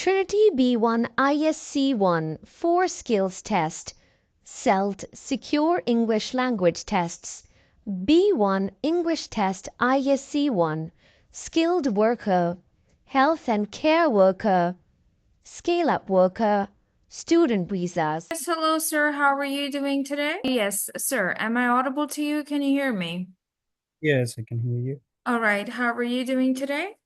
Trinity B1 ISC1 4 Skills Test. CELT Secure English Language Tests. B1 English Test ISC1 Skilled Worker, Health and Care Worker, Scale-Up Worker, Student Visas. Yes, hello, sir. How are you doing today? Yes, sir. Am I audible to you? Can you hear me? Yes, I can hear you. All right. How are you doing today?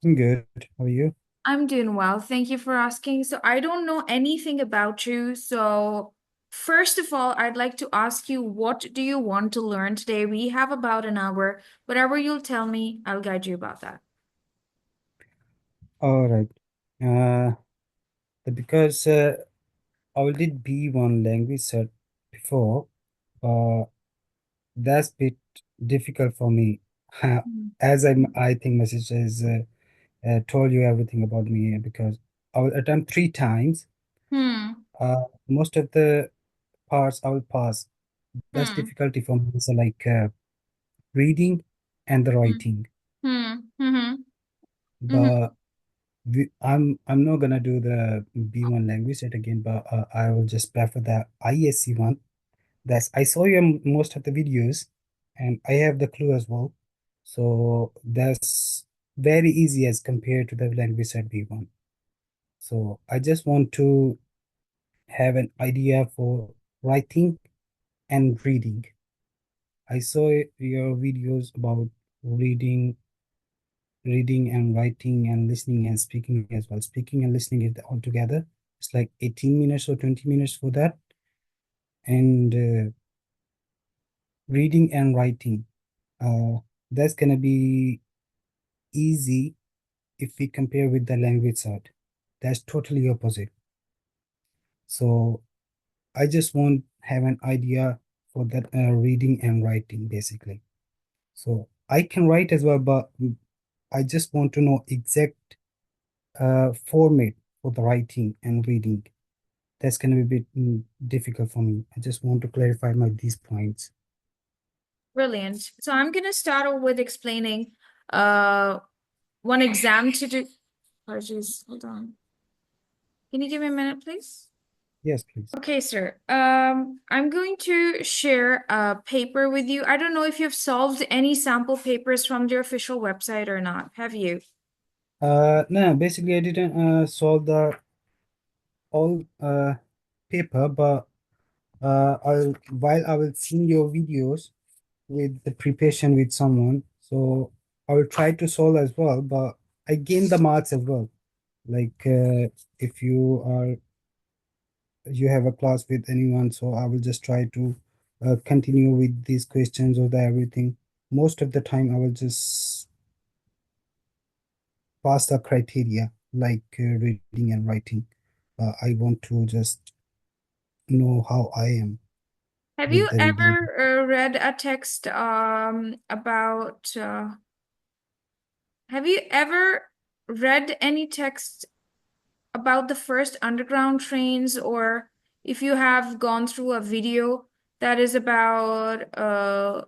I'm good. How are you? I'm doing well. Thank you for asking. So, I don't know anything about you. So, first of all, I'd like to ask you, what do you want to learn today? We have about an hour. Whatever you'll tell me, I'll guide you about that. All right. Because I already did B1 language set before, uh, that's a bit difficult for me. Hmm. As I think message has told you everything about me because I will attempt 3 times. Hmm. Most of the parts I will pass. That's Hmm. difficulty for me. So like reading and the Hmm. writing. Hmm. Hmm. Hmm. But I'm not gonna do the B1 language set again, but I will just prefer the ISC one. That's I saw your most of the videos, and I have the clue as well. So that's very easy as compared to the language set B1. So I just want to have an idea for writing and reading. I saw your videos about reading reading and writing and listening and speaking as well. Speaking and listening is all together. It's like 18 minutes or 20 minutes for that. And reading and writing, uh, that's gonna be easy if we compare with the language side. That's totally opposite. So I just want have an idea for that reading and writing basically. So I can write as well, but I just want to know exact format for the writing and reading. That's going to be a bit difficult for me. I just want to clarify these points. Brilliant. So, I'm going to start off with explaining uh one exam to do. Apologies, hold on. Can you give me a minute, please? Yes, please. Okay, sir. I'm going to share a paper with you. I don't know if you've solved any sample papers from the official website or not. Have you? No, basically I didn't solve the all paper, but while I will see your videos with the preparation with someone, so I will try to solve as well, but I gain the marks as well. Like if you have a class with anyone, so I will just try to continue with these questions or the everything. Most of the time, I will just pass the criteria like reading and writing. I want to just know how I am Have you with the reading. ever read a text about have you ever read any text about the first underground trains, or if you have gone through a video that is about a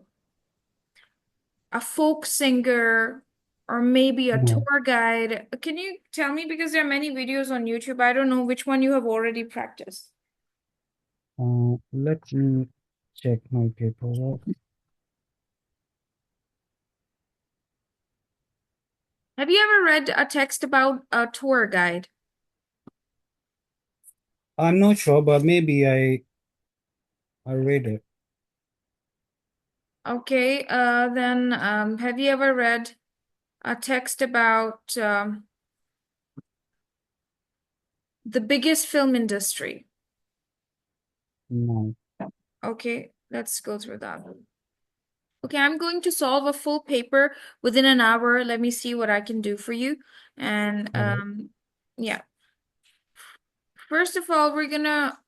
folk singer or maybe a No, tour guide? Can you tell me? Because there are many videos on YouTube. I don't know which one you have already practiced. let me check my paperwork. Have you ever read a text about a tour guide? I'm not sure, but maybe I read it. Okay, then have you ever read a text about the biggest film industry? No. Okay, let's go through that. Okay, I'm going to solve a full paper within an hour. Let me see what I can do for you. And All right. yeah, first of all, we're gonna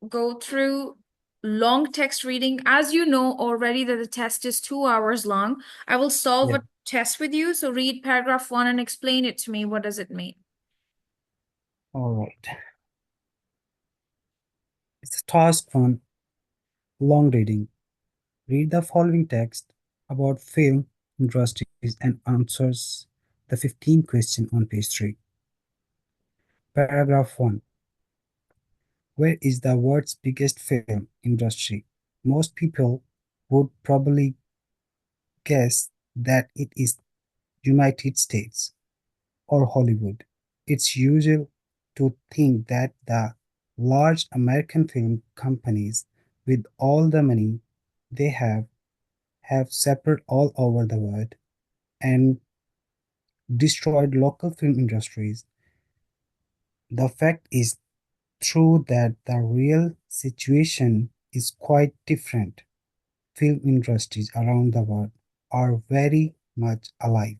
go through long text reading. As you know already that the test is 2 hours long, I will solve Yeah. a test with you. So read paragraph one and explain it to me. What does it mean? All right. It's task one, long reading. Read the following text about film industries and answers the 15 question on page 3. Paragraph 1. Where is the world's biggest film industry? Most people would probably guess that it is United States or Hollywood. It's usual to think that the large American film companies with all the money they have separate all over the world and destroyed local film industries. The fact is true that the real situation is quite different. Film industries around the world are very much alive.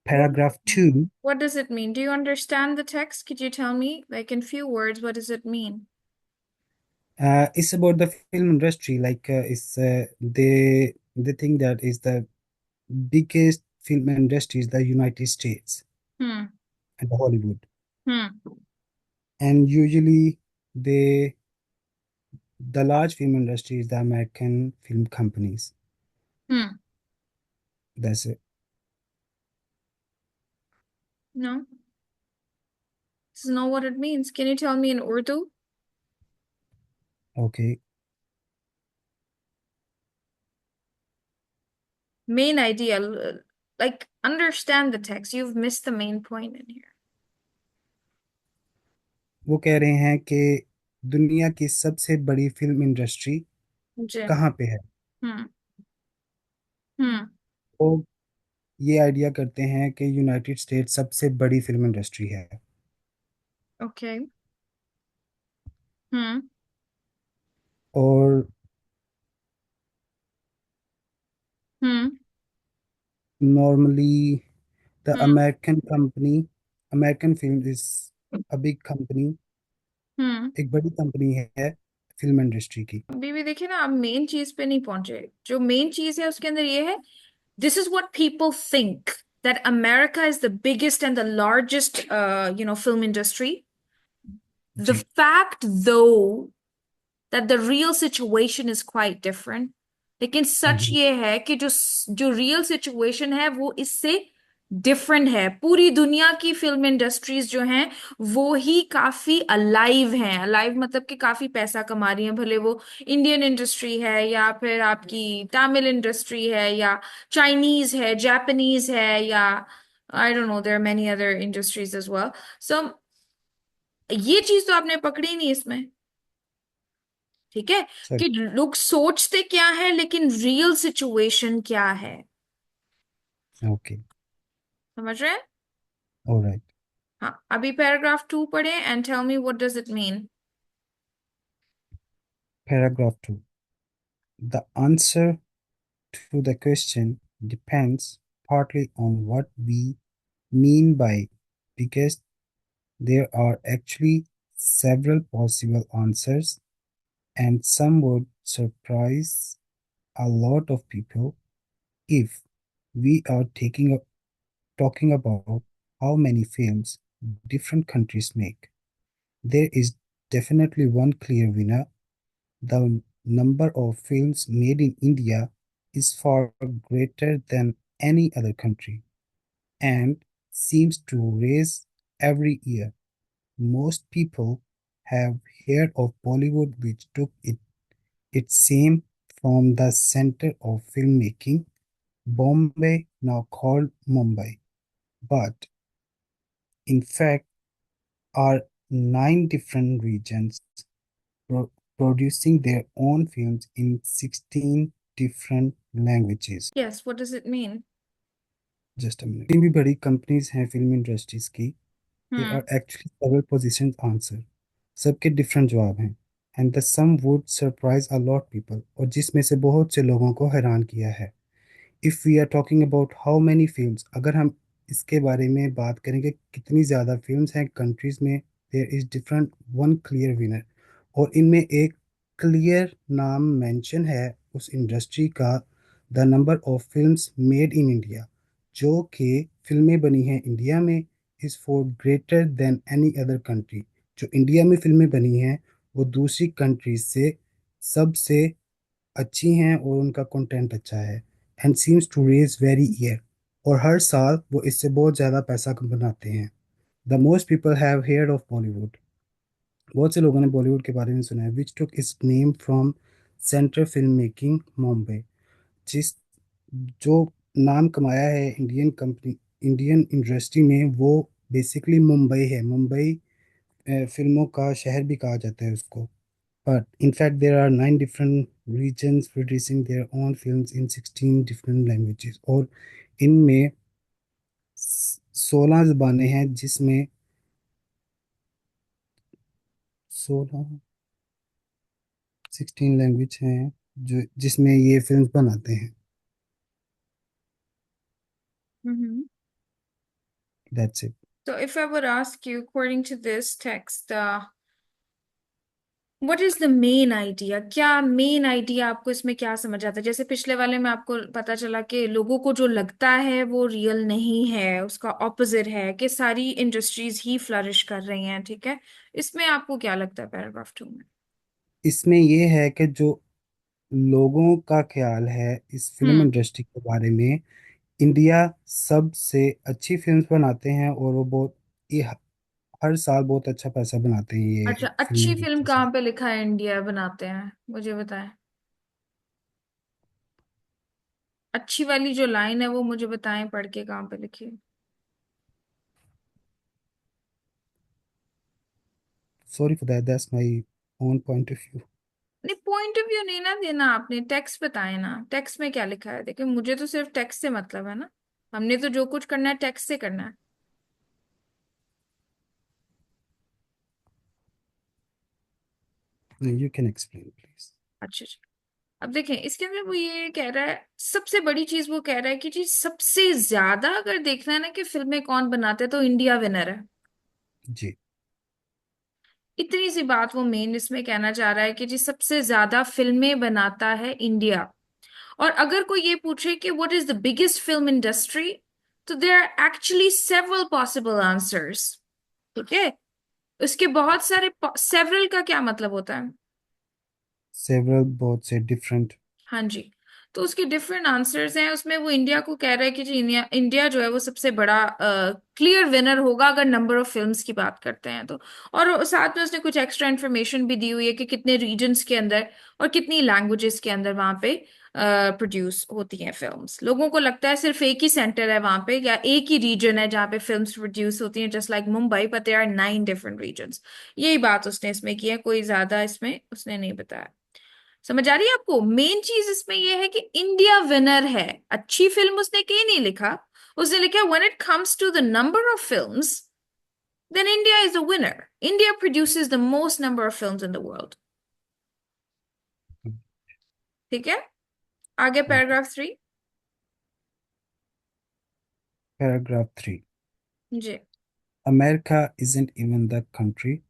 What Paragraph 2. what does it mean? Do you understand the text? Could you tell me, like in few words, what does it mean? It's about the film industry. It's they think that is the biggest film industry is the United States Hmm. and Hollywood, Hmm. and usually they the large film industry is the American film companies. Hmm. That's it. No, this is not what it means. Can you tell me in Urdu? Okay. Main idea, like understand the text. You've missed the main point in here. वो कह रहे हैं कि दुनिया की सबसे बड़ी film industry जी। कहाँ पे है। Hmm. Hmm. वो ये आइडिया करते हैं कि यूनाइटेड स्टेट्स सबसे बड़ी फिल्म इंडस्ट्री है। Okay. Hmm. और Hmm. normally the Hmm. American film is a big company, Hmm. एक बड़ी कंपनी है फिल्म इंडस्ट्री की। अभी भी देखिए ना, आप मेन चीज पे नहीं पहुंचे। जो मेन चीज है उसके अंदर ये है, this is what people think, that America is the biggest and the largest, film industry. The ji. fact, though, that the real situation is quite different. लेकिन सच हम्म। ये है कि जो जो रियल सिचुएशन है वो इससे डिफरेंट है। पूरी दुनिया की फिल्म इंडस्ट्रीज जो हैं वो ही काफी अलाइव हैं। अलाइव मतलब कि काफी पैसा कमा रही हैं, भले वो इंडियन इंडस्ट्री है या फिर आपकी तमिल इंडस्ट्री है या चाइनीज है, जापानीज है, या I don't know, there are many other industries as well. So ये चीज तो आपने पकड़ी नहीं इसमें, ठीक है? सर। कि लोग सोचते क्या है लेकिन रियल सिचुएशन क्या है। ओके। समझ रहे हैं? ऑलराइट। हाँ, अभी पैराग्राफ 2 पढ़े and tell me what does it mean. Paragraph 2. The answer to the question depends partly on what we mean by because there are actually several possible answers and some would surprise a lot of people if we are talking about how many films different countries make. There is definitely one clear winner. The number of films made in India is far greater than any other country and seems to rise every year. Most people have heard of Bollywood, which took its name from the center of filmmaking, Bombay, now called Mumbai. But in fact, are nine different regions pro- producing their own films in 16 different languages. Yes, what does it mean? Just a minute. जितनी भी बड़ी companies हैं film industries की, there hmm. are actually several positions answer. सबके different जवाब हैं and the sum would surprise a lot people और जिसमें से बहुत से लोगों को हैरान किया है। If we are talking about how many films, अगर हम इसके बारे में बात करेंगे कितनी ज़्यादा फिल्म्स हैं कंट्रीज में, there is different one clear winner और इनमें एक क्लियर नाम मेंशन है उस इंडस्ट्री का, the number of films made in India, जो कि फिल्में बनी हैं इंडिया में, is for greater than any other country. जो इंडिया में फिल्में बनी हैं वो दूसरी कंट्रीज से सबसे अच्छी हैं और उनका कंटेंट अच्छा है and seems to raise every year और हर साल वो इससे बहुत ज़्यादा पैसा बनाते हैं। The most people have heard of Bollywood. बहुत से लोगों ने बॉलीवुड के बारे में सुना है। Which took its name from central film making Mumbai. जिस जो नाम कमाया है इंडियन कंपनी, इंडियन इंडस्ट्री में, वो बेसिकली मुंबई है। मुंबई फिल्मों का शहर भी कहा जाता है उसको। But in fact there are 9 different regions producing their own films in 16 different languages। और इनमें 16 ज़बानें हैं, जिसमें 16 लैंग्वेज हैं जो जिसमें ये फिल्म बनाते हैं। Mm-hmm. That's it। So if I would ask you, according to this text, what is the main idea? क्या मेन आइडिया आपको इसमें क्या समझ आता है? जैसे पिछले वाले में आपको पता चला कि लोगों को जो लगता है वो रियल नहीं है, उसका ऑपोजिट है, कि सारी इंडस्ट्रीज ही फ्लरिश कर रही हैं, ठीक है। इसमें आपको क्या लगता है पैराग्राफ 2 में? इसमें ये है कि जो लोगों का ख्याल है इस फिल्म हम्म। इंडस्ट्री के बारे में, इंडिया सबसे अच्छी फिल्म्स बनाते हैं और वो बहुत ये हर साल बहुत अच्छा पैसा बनाते हैं अच्छा, ये फिल्म अच्छी फिल्म इंडस्ट्री से। कहाँ पे लिखा है इंडिया बनाते हैं, मुझे बताएं। अच्छी वाली जो लाइन है वो मुझे बताएं, पढ़ के कहाँ पे लिखी है। Sorry for that, that's my own point of view. नहीं, पॉइंट ऑफ व्यू नहीं ना देना आपने, टेक्स्ट बताए ना, टेक्स्ट में क्या लिखा है। देखिए, मुझे तो सिर्फ टेक्स्ट से मतलब है ना, हमने तो जो कुछ करना है टेक्स्ट से करना है। You can explain please. अच्छा अच्छा। अब देखें, इसके अंदर वो ये कह रहा है, सबसे बड़ी चीज वो कह रहा है कि जी सबसे ज्यादा अगर देखना है ना कि फिल्में कौन बनाते हैं, तो इंडिया विनर है। जी। इतनी सी बात वो मेन इसमें कहना चाह रहा है कि जी सबसे ज्यादा फिल्में बनाता है इंडिया। और अगर कोई ये पूछे कि what is the biggest film industry, तो there are actually several possible answers, ठीक है। उसके बहुत सारे, सेवरल का क्या मतलब होता है? सेवरल, बहुत से डिफरेंट। हाँ जी। तो उसके डिफरेंट आंसर्स हैं, उसमें वो इंडिया को कह रहा है कि जी इंडिया इंडिया जो है वो सबसे बड़ा क्लियर विनर होगा अगर नंबर ऑफ फिल्म्स की बात करते हैं तो। और साथ में उसने कुछ एक्स्ट्रा इन्फॉर्मेशन भी दी हुई है कि कितने रीजन्स के अंदर और कितनी लैंग्वेजेस के अंदर वहां पे प्रोड्यूस होती हैं फिल्म्स। लोगों को लगता है सिर्फ एक ही सेंटर है वहां पे, या एक ही रीजन है जहाँ पे फिल्म्स प्रोड्यूस होती हैं, just like Mumbai, but there are 9 different regions. यही बात उसने इसमें की है, कोई ज्यादा इसमें उसने नहीं बताया। समझ आ रही है आपको? मेन चीज इसमें यह है कि इंडिया विनर है। अच्छी फिल्म उसने कहीं नहीं लिखा, उसने लिखा when it comes to the number of films, then India is the winner. India produces the most number of films in the world, ठीक है। आगे पैराग्राफ 3। पैराग्राफ 3। जी। America isn't even the country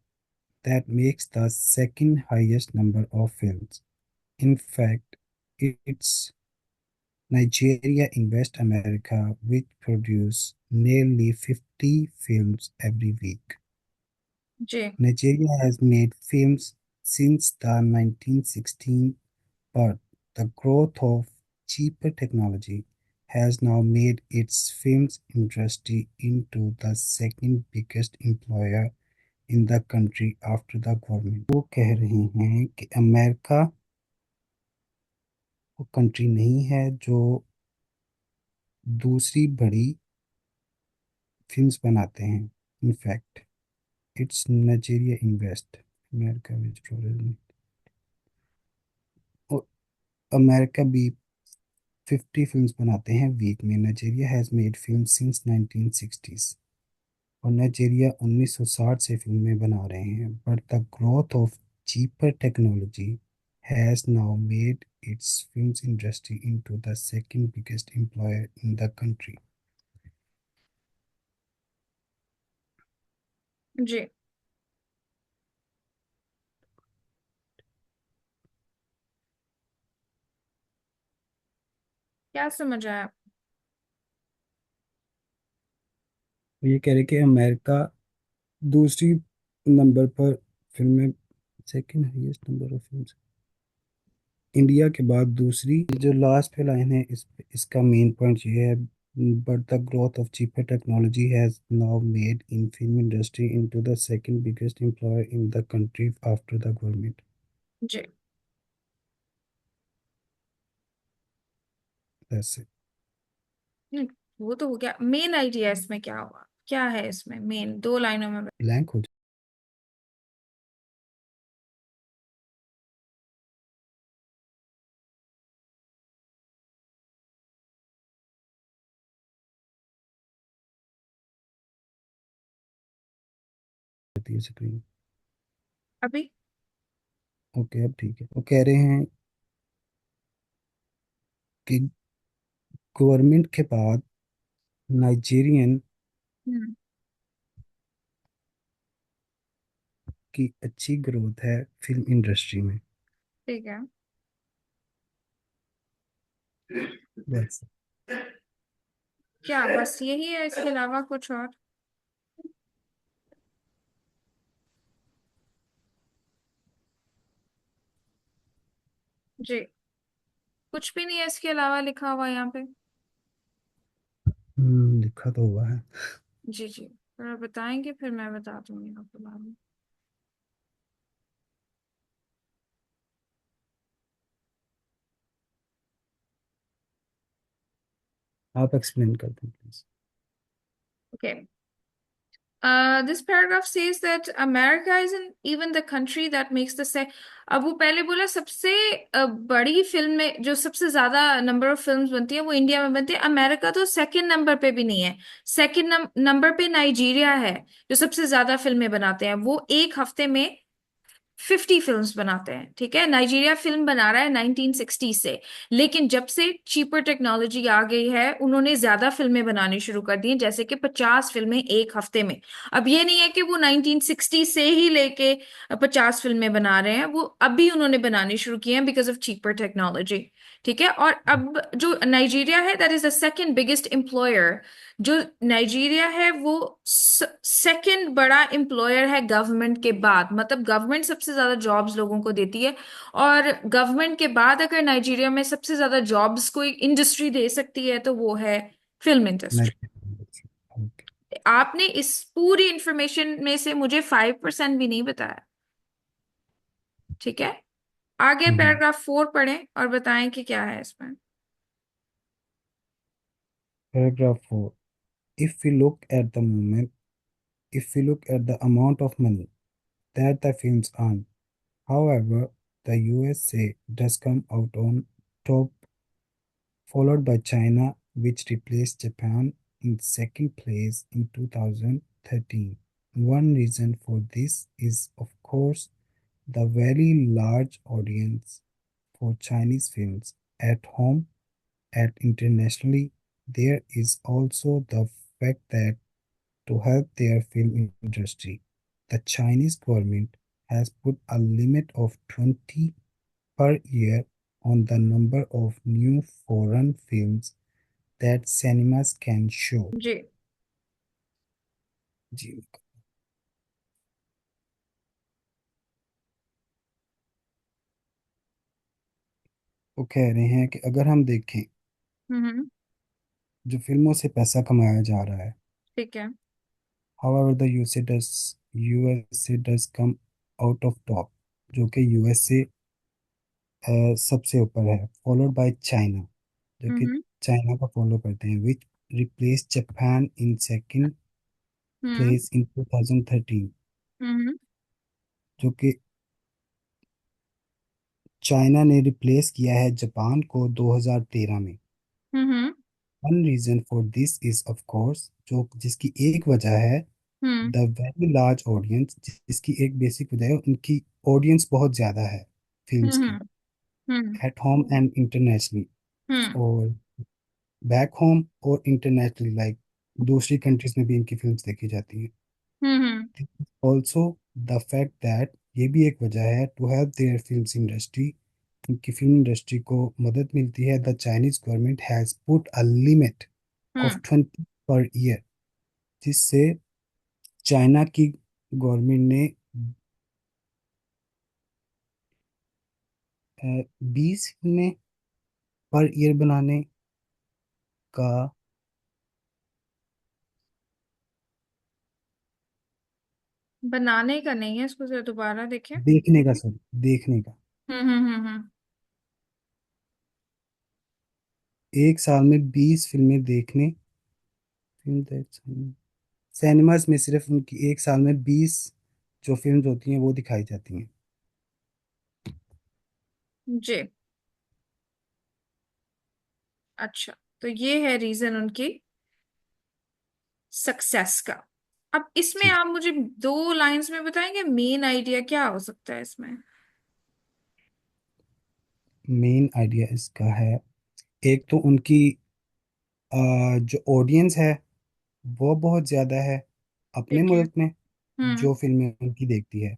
that makes the second highest number of films. In fact, it's Nigeria in West America which produce nearly 50 films every week. जी। Nigeria has made films since the 1916s, but the growth of cheaper technology has now made its films industry into the second biggest employer in the country after the government। वो कह रहे हैं कि America वो country नहीं है जो दूसरी बड़ी फिल्म्स बनाते हैं। In fact it's Nigeria invest America which produce, और अमेरिका भी 50 फिल्म्स बनाते हैं वीक में। Nigeria has made film since 1960s, और नाइजीरिया 1960 से फिल्में बना रहे हैं। But the growth of cheaper technology has now made its films industry into the second biggest employer in the country। जी। क्या समझ आया? ये कह रहे कि अमेरिका दूसरी नंबर पर फिल्में, second highest number of films, India के बाद दूसरी। जो लास्ट पे लाइन है इसका मेन पॉइंट ये है, but the growth of cheaper technology has now made in film industry into the second biggest employer in the country after the government. Ji. That's it. नहीं, वो तो हो गया। मेन आइडिया इसमें क्या हुआ, क्या है इसमें मेन, 2 लाइनों में Blank हो जाती है स्क्रीन। अभी। ओके, अब ठीक है। वो कह रहे हैं कि गवर्नमेंट के बाद नाइजीरियन हम्म। की अच्छी ग्रोथ है फिल्म इंडस्ट्री में। ठीक है। बस। क्या बस यही है, इसके अलावा कुछ और? जी। कुछ भी नहीं है इसके अलावा लिखा हुआ यहाँ पे? लिखा तो हुआ है। जी जी, थोड़ा बताएंगे फिर मैं बता दूंगी आपके बारे में। आप एक्सप्लेन कर दें please. Okay. This paragraph says that America isn't even the country that makes the se अब वो पहले बोला सबसे बड़ी फिल्म में जो सबसे ज्यादा नंबर ऑफ फिल्म्स बनती है वो इंडिया में बनती है। अमेरिका तो सेकंड नंबर पे भी नहीं है। सेकंड नंबर पे नाइजीरिया है, जो सबसे ज्यादा फिल्में बनाते हैं। वो एक हफ्ते में 50 फिल्म्स बनाते हैं। ठीक है, नाइजीरिया फिल्म बना रहा है 1960 से, लेकिन जब से चीपर टेक्नोलॉजी आ गई है उन्होंने ज्यादा फिल्में बनानी शुरू कर दी हैं, जैसे कि 50 फिल्में एक हफ्ते में। अब ये नहीं है कि वो 1960 से ही लेके 50 फिल्में बना रहे हैं, वो अभी उन्होंने बनानी शुरू की हैं बिकॉज ऑफ चीपर टेक्नोलॉजी। ठीक है, और अब जो नाइजीरिया है that is the second biggest employer. जो नाइजीरिया है वो सेकंड बड़ा एम्प्लॉयर है गवर्नमेंट के बाद, मतलब गवर्नमेंट सबसे ज्यादा जॉब्स लोगों को देती है। और गवर्नमेंट के बाद अगर नाइजीरिया में सबसे ज्यादा जॉब्स कोई इंडस्ट्री दे सकती है तो वो है फिल्म इंडस्ट्री। ओके। आपने इस पूरी इंफॉर्मेशन में से मुझे 5% भी नहीं बताया। ठीक है, आगे पैराग्राफ 4 पढ़ें और बताएं कि क्या है इसमें। Paragraph 4. If we look at the moment, if we look at the amount of money that the films earn, however, the USA does come out on top, followed by China, which replaced Japan in second place in 2013. One reason for this is, of course, the very large audience for Chinese films at home and internationally. There is also the fact that to help their film industry, the Chinese government has put a limit of 20 per year on the number of new foreign films that cinemas can show. जी। जी। वो कह रहे हैं कि अगर हम देखें हम्म। जो फिल्मों से पैसा कमाया जा रहा है, ठीक है। however the USA does come out of top, जो कि यूएसए सबसे ऊपर है, फॉलोड बाय चाइना, जो कि हम्म। चाइना को फॉलो करते हैं, which replace Japan in second hmm. Place in 2013। Hmm. जो कि चाइना ने रिप्लेस किया है जापान को 2013 में। Hmm. One reason for this is of course, जो जिसकी एक वजह है, hmm. The very large audience, जिसकी एक बेसिक वजह है उनकी ऑडियंस बहुत ज़्यादा है फिल्म्स हम्म। की, hmm. At home and internationally, hmm. और बैक होम और इंटरनेशनली, लाइक दूसरी कंट्रीज में भी इनकी फिल्म्स देखी जाती हैं। Hmm. Also the fact that, ये भी एक वजह है, to help their film industry, इनकी फिल्म इंडस्ट्री को मदद मिलती है, the Chinese government has put a limit of hmm. 20 per year, जिससे चाइना की गवर्नमेंट ने 20 फिल्में पर ईयर बनाने का बनाने का नहीं है, इसको जरा दोबारा देखें। देखने का, सॉरी, देखने का। हम्म। एक साल में 20 फिल्में देखने, फिल्म सिनेमास में सिर्फ उनकी एक साल में 20 जो फिल्म्स होती हैं वो दिखाई जाती हैं। जी। अच्छा, तो ये है रीजन उनकी सक्सेस का। अब इसमें जी। आप मुझे 2 लाइंस में बताएंगे मेन आइडिया क्या हो सकता है इसमें। मेन आइडिया इसका है, एक तो उनकी जो ऑडियंस है वो बहुत ज़्यादा है अपने ठीक है। मुल्क में, हम्म। जो फिल्में उनकी देखती है।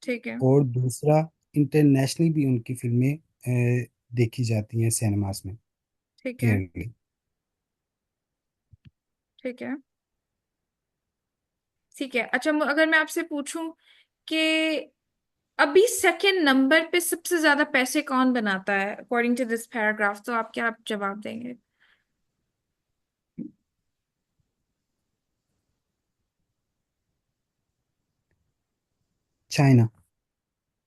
ठीक है। और दूसरा, इंटरनेशनली भी उनकी फिल्में देखी जाती हैं सिनेमास में ठीक है। ईयरली। ठीक है। ठीक है। अच्छा, अगर मैं आपसे पूछूं कि अभी सेकंड नंबर पे सबसे ज्यादा पैसे कौन बनाता है अकॉर्डिंग टू दिस पैराग्राफ, तो आप क्या जवाब देंगे। चाइना।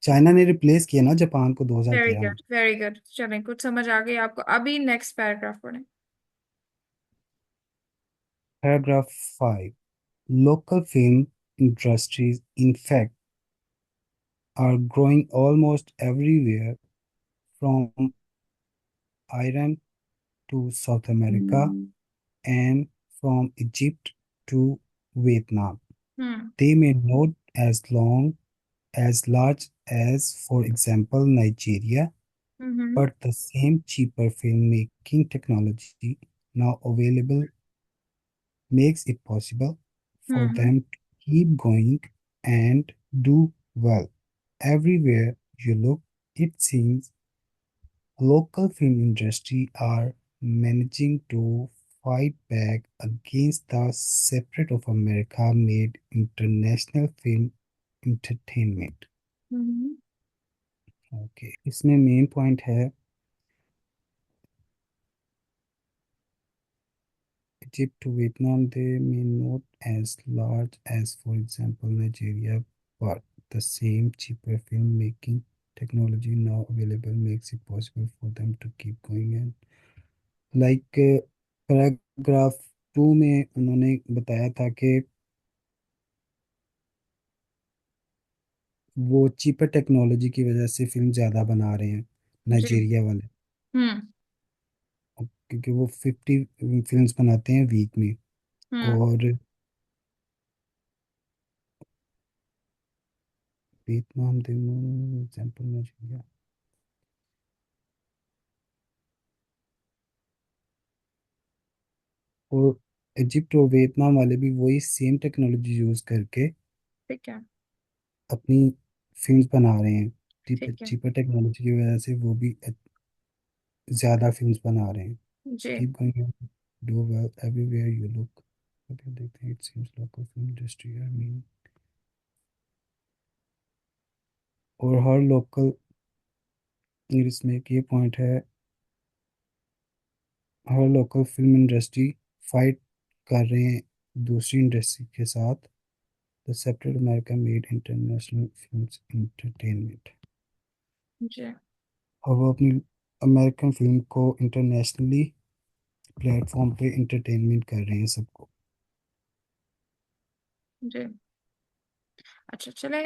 चाइना ने रिप्लेस किया ना जापान को 2013 में। वेरी गुड, चलें, कुछ समझ आ गई आपको। अभी नेक्स्ट पैराग्राफ पढ़ें। Paragraph 5, local film industries in fact are growing almost everywhere from Iran to South America and from Egypt to Vietnam. Hmm. They may not as large as, for example, Nigeria, hmm. but the same cheaper filmmaking technology now available makes it possible for hmm. them to keep going and do well. Everywhere you look, it seems local film industry are managing to fight back against the separate of America made international film entertainment. Hmm. Okay, इसमें main point है, Egypt to Vietnam, they may not as large as, for example, Nigeria, but the same cheaper filmmaking technology now available makes it possible for them to keep going. And like paragraph 2 में उन्होंने बताया था कि वो cheaper technology की वजह से film ज़्यादा बना रहे हैं जी। नाइजीरिया वाले, हम्म। क्योंकि वो 50 फिल्म्स बनाते हैं वीक में। हम्म। और वियतनाम दे एग्जाम्पल नाइजीरिया, और इजिप्ट और वियतनाम वाले भी वही सेम टेक्नोलॉजी यूज करके ठीक है। अपनी फिल्म्स बना रहे हैं। चीपर ठीक है। चीपर टेक्नोलॉजी की वजह से वो भी ज्यादा फिल्म्स बना रहे हैं। जी। Keep going, do well everywhere you look. अभी देखते हैं, it seems local film industry, I mean, और हर लोकल, इसमें एक ये पॉइंट है, हर लोकल फिल्म इंडस्ट्री फाइट कर रहे हैं दूसरी इंडस्ट्री के साथ, the separate America made international films entertainment. जी। और वो अपनी अमेरिकन फिल्म को इंटरनेशनली प्लेटफॉर्म पे इंटरटेनमेंट कर रहे हैं सबको। जी। अच्छा, चले,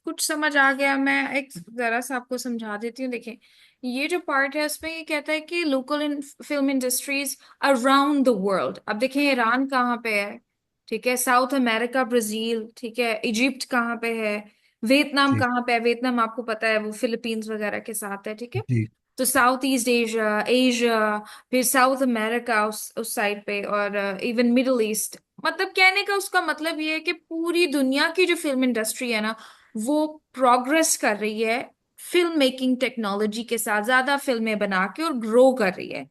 कुछ समझ आ गया। मैं एक जरा सा आपको समझा देती हूँ। देखें, ये जो पार्ट है उसमें ये कहता है कि local in film industries around the world. अब देखें, ईरान कहाँ पे है, ठीक है, साउथ अमेरिका, ब्राजील, ठीक है, इजिप्ट कहाँ पे है, वियतनाम जी। कहाँ पे है। वियतनाम आपको पता है वो फिलीपींस वगैरह के साथ है, ठीक है। जी। तो साउथ ईस्ट एशिया, एशिया, फिर साउथ अमेरिका उस साइड पे, और इवन मिडल ईस्ट। मतलब कहने का उसका मतलब ये है कि पूरी दुनिया की जो फिल्म इंडस्ट्री है ना, वो प्रोग्रेस कर रही है फिल्म मेकिंग टेक्नोलॉजी के साथ, ज्यादा फिल्में बना के और ग्रो कर रही है।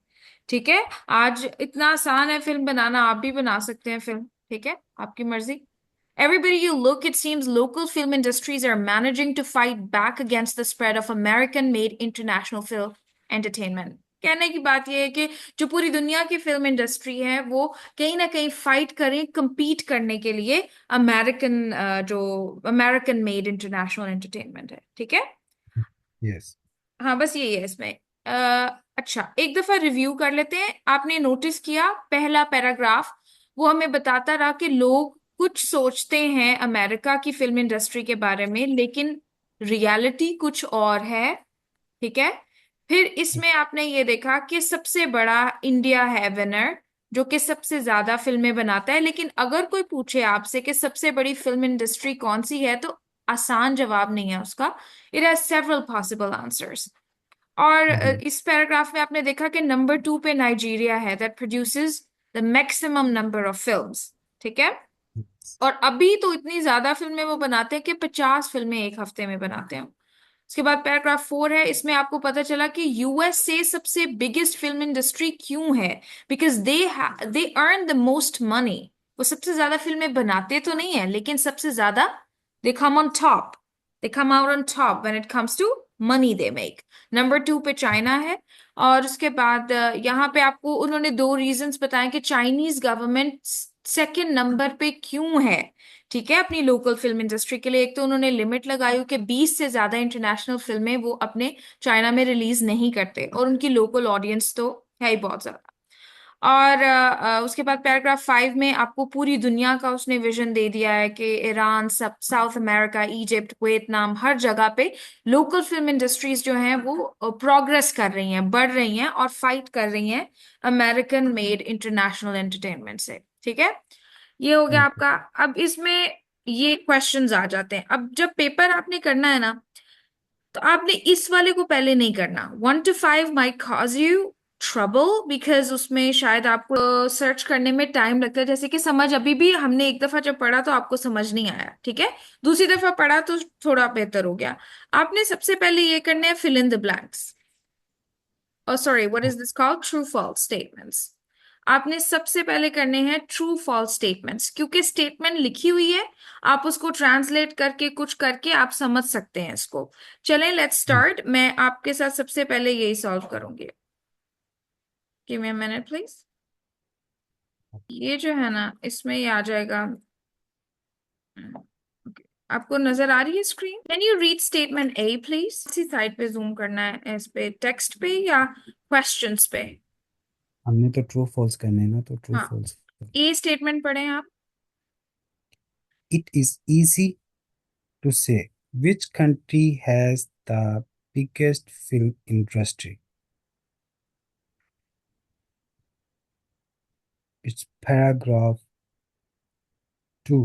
ठीक है। आज इतना आसान है फिल्म बनाना, आप भी बना सकते हैं फिल्म, ठीक है, आपकी मर्जी। Everybody you look, it seems local film industries are managing to fight back against the spread of American made international film entertainment. कहने की बात यह है कि जो पूरी दुनिया की फिल्म इंडस्ट्री है वो कहीं ना कहीं फाइट करें compete करने के लिए अमेरिकन जो अमेरिकन मेड इंटरनेशनल एंटरटेनमेंट है, ठीक है। Yes. हाँ बस यही है इसमें। अच्छा, एक दफा रिव्यू कर लेते हैं। आपने नोटिस किया पहला पैराग्राफ वो हमें बताता रहा कि लोग कुछ सोचते हैं अमेरिका की फिल्म इंडस्ट्री के बारे में, लेकिन रियलिटी कुछ और है, ठीक है। फिर इसमें आपने ये देखा कि सबसे बड़ा इंडिया है विनर, जो कि सबसे ज्यादा फिल्में बनाता है। लेकिन अगर कोई पूछे आपसे कि सबसे बड़ी फिल्म इंडस्ट्री कौन सी है, तो आसान जवाब नहीं है उसका। It has several possible answers. और Mhm. इस पैराग्राफ में आपने देखा कि नंबर 2 पे नाइजीरिया है, that produces the maximum number of films, ठीक है। और अभी तो इतनी ज्यादा फिल्में वो बनाते हैं कि 50 फिल्में एक हफ्ते में बनाते हैं। उसके बाद पैराग्राफ 4 है, इसमें आपको पता चला कि यूएस से सबसे बिगेस्ट फिल्म इंडस्ट्री क्यों है। Because they earn the most money. वो सबसे ज्यादा फिल्में बनाते तो नहीं है, लेकिन सबसे ज्यादा they come on top, they come out on top when it comes to money they make. Number 2 पे चाइना है। और उसके बाद यहाँ पे आपको उन्होंने दो रीजंस बताए कि चाइनीज गवर्नमेंट सेकंड नंबर पे क्यों है, ठीक है, अपनी लोकल फिल्म इंडस्ट्री के लिए। एक तो उन्होंने लिमिट लगाई हो कि 20 से ज्यादा इंटरनेशनल फिल्में वो अपने चाइना में रिलीज नहीं करते, और उनकी लोकल ऑडियंस तो है ही बहुत ज्यादा। और उसके बाद पैराग्राफ 5 में आपको पूरी दुनिया का उसने विजन दे दिया है कि ईरान, सब साउथ अमेरिका, इजिप्ट, वियतनाम, हर जगह पे लोकल फिल्म इंडस्ट्रीज जो हैं वो प्रोग्रेस कर रही हैं, बढ़ रही हैं और फाइट कर रही हैं अमेरिकन मेड इंटरनेशनल एंटरटेनमेंट से, ठीक है। ये हो गया Okay. आपका। अब इसमें ये क्वेश्चंस आ जाते हैं। अब जब पेपर आपने करना है ना, तो आपने इस वाले को पहले नहीं करना। 1 to 5 might cause you trouble, because उसमें शायद आपको सर्च करने में टाइम लगता है। जैसे कि समझ अभी भी हमने एक दफा जब पढ़ा तो आपको समझ नहीं आया, ठीक है। दूसरी दफा पढ़ा तो थोड़ा बेहतर हो गया। आपने सबसे पहले ये करना है फिल इन द ब्लैंक्स। और sorry, what is this called, true false statements. आपने सबसे पहले करने हैं ट्रू फॉल्स स्टेटमेंट्स, क्योंकि स्टेटमेंट लिखी हुई है, आप उसको ट्रांसलेट करके कुछ करके आप समझ सकते हैं इसको। चलें, लेट्स स्टार्ट। मैं आपके साथ सबसे पहले यही सॉल्व करूंगी। Give me a minute please. ये जो है ना, इसमें ये आ जाएगा। Okay. आपको नजर आ रही है screen? Can you read statement A please? इसी साइड पे जूम करना है, इस पे टेक्स्ट पे या क्वेश्चंस पे? हमने तो ट्रू फॉल्स करने हैं ना, तो ट्रू हाँ, फॉल्स। ए स्टेटमेंट पढ़ें आप। It is easy to say which country has the biggest film industry. It's paragraph 2.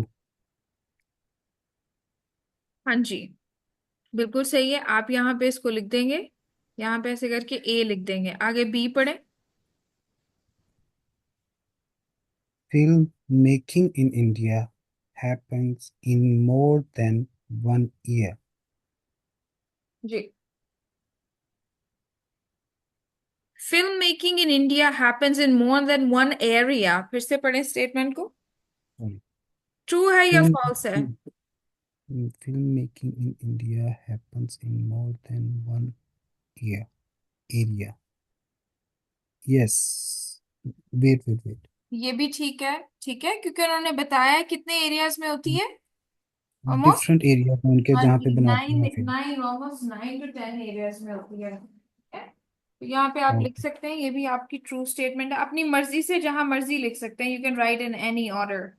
हाँ जी, बिल्कुल सही है। आप यहाँ पे इसको लिख देंगे, यहाँ पे ऐसे करके ए लिख देंगे। आगे बी पढ़े। Film making in India happens in more than 1 year. जी, film making in India happens in more than one area. फिर से पढ़ें स्टेटमेंट को। Sorry. ट्रू है या Film, फॉल्स है? Filmmaking in India happens in more than 1 year area. Yes. Wait. ये भी ठीक है, ठीक है, क्योंकि उन्होंने बताया है कितने एरियाज में होती है। ऑलमोस्ट डिफरेंट एरिया में उनके हाँ जहाँ पे जी, बनाते नाइन हैं film. Nine almost 9 to 10 areas में होती है, ठीक है? तो यहाँ पे आप लिख ओके। सकते हैं, ये भी आपकी ट्रू स्टेटमेंट है। अपनी मर्जी से जहां मर्जी लिख सकते हैं, you can write in any order.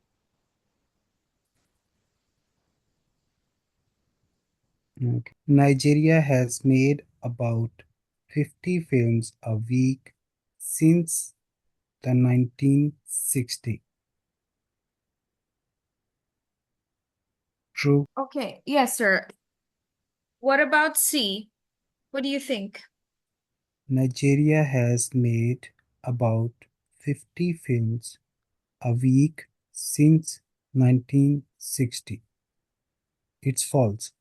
Nigeria has made about 50 films a week since the 1960. True. Okay, yes sir. What about C? What do you think? Nigeria has made about 50 films a week since 1960. It's false.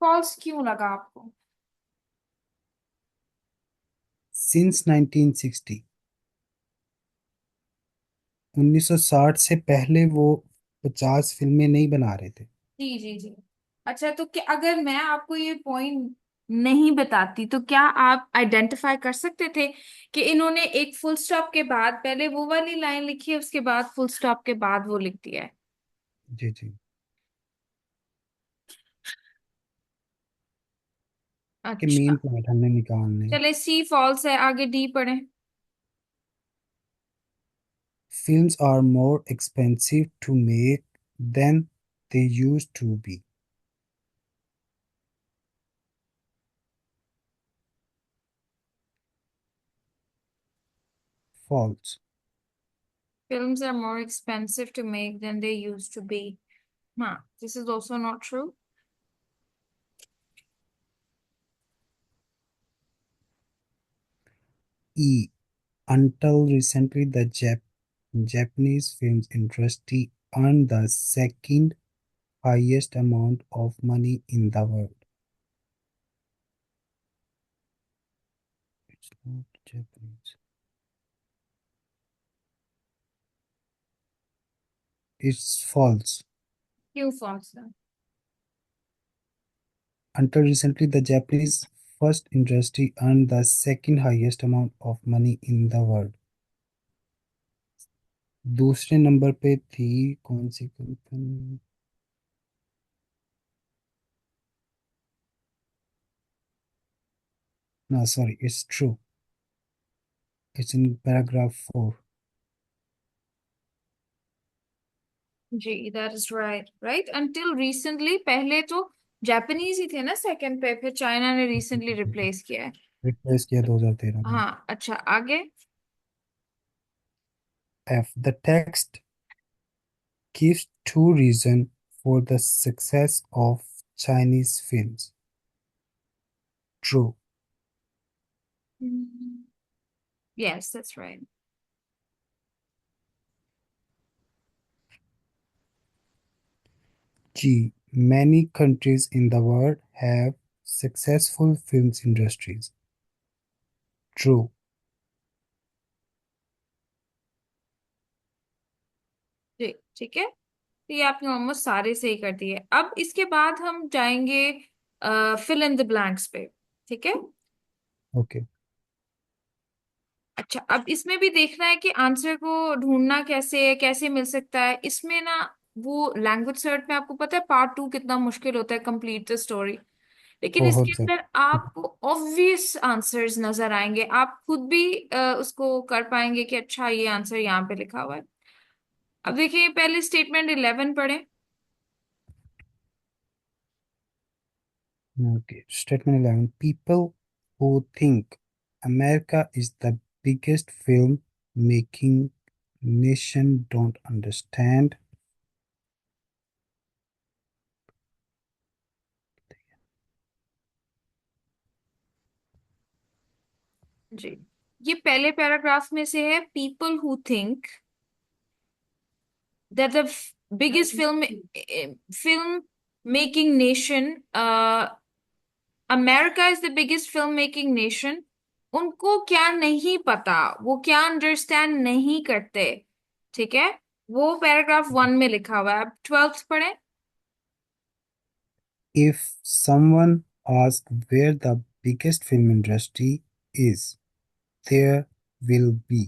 False क्यों लगा आपको? Since 1960. 1960 से पहले वो 50 फिल्में नहीं बना रहे थे। जी जी जी। अच्छा, तो क्या अगर मैं आपको ये पॉइंट नहीं बताती तो क्या आप आइडेंटिफाई कर सकते थे कि इन्होंने एक फुल स्टॉप के बाद पहले वो वाली लाइन लिखी है, उसके बाद फुल स्टॉप के बाद वो लिख दिया है? जी जी। कि मेन अच्छा, पॉइंट हमने निकालने। चले सी फॉल्स है, आगे डी पढ़े। Films are more expensive to make than they used to be. False. Films are more expensive to make than they used to be. Huh, this is also not true. E. Until recently, the Japanese film industry earned the second highest amount of money in the world. It's not Japanese. It's false. क्यों false है? Until recently, the Japanese first industry earned the second highest amount of money in the world. दूसरे number पे थी कौन सी company? No, sorry, it's true. It's in paragraph 4. जी, that is right right. Until recently, पहले तो Japanese ही थे ना सेकंड पे, फिर चाइना ने रिसेंटली रिप्लेस किया है। रिप्लेस किया 2013 में। हाँ, अच्छा आगे। F. The text gives two reasons for the success of Chinese films. True. Yes that's right. G. Many countries in the world have successful film industries. True. जी ठीक है, तो ये आपने ऑलमोस्ट सारे सही कर दिए। अब इसके बाद हम जाएंगे फिल इन द ब्लैंक्स पे। ठीक है। Okay. अच्छा, अब इसमें भी देखना है कि आंसर को ढूंढना कैसे है, कैसे मिल सकता है इसमें ना। वो लैंग्वेज सर्च में आपको पता है पार्ट 2 कितना मुश्किल होता है, कंप्लीट द स्टोरी। लेकिन इसके बहुत ज्यादा। अंदर आपको ऑब्वियस आंसर्स नजर आएंगे, आप खुद भी उसको कर पाएंगे कि अच्छा ये आंसर यहाँ पे लिखा हुआ है। अब देखिए, पहले स्टेटमेंट 11 पढ़े। Okay. Statement 11. People who think America is the biggest film making nation don't understand. जी, ये पहले पैराग्राफ में से है। People who think that the biggest film making nation, America is the biggest film making nation. उनको क्या नहीं पता, वो क्या अंडरस्टैंड नहीं करते। ठीक है, वो पैराग्राफ 1 में लिखा हुआ है। अब 12th पढ़े। If someone asks where the biggest film industry is, there will be.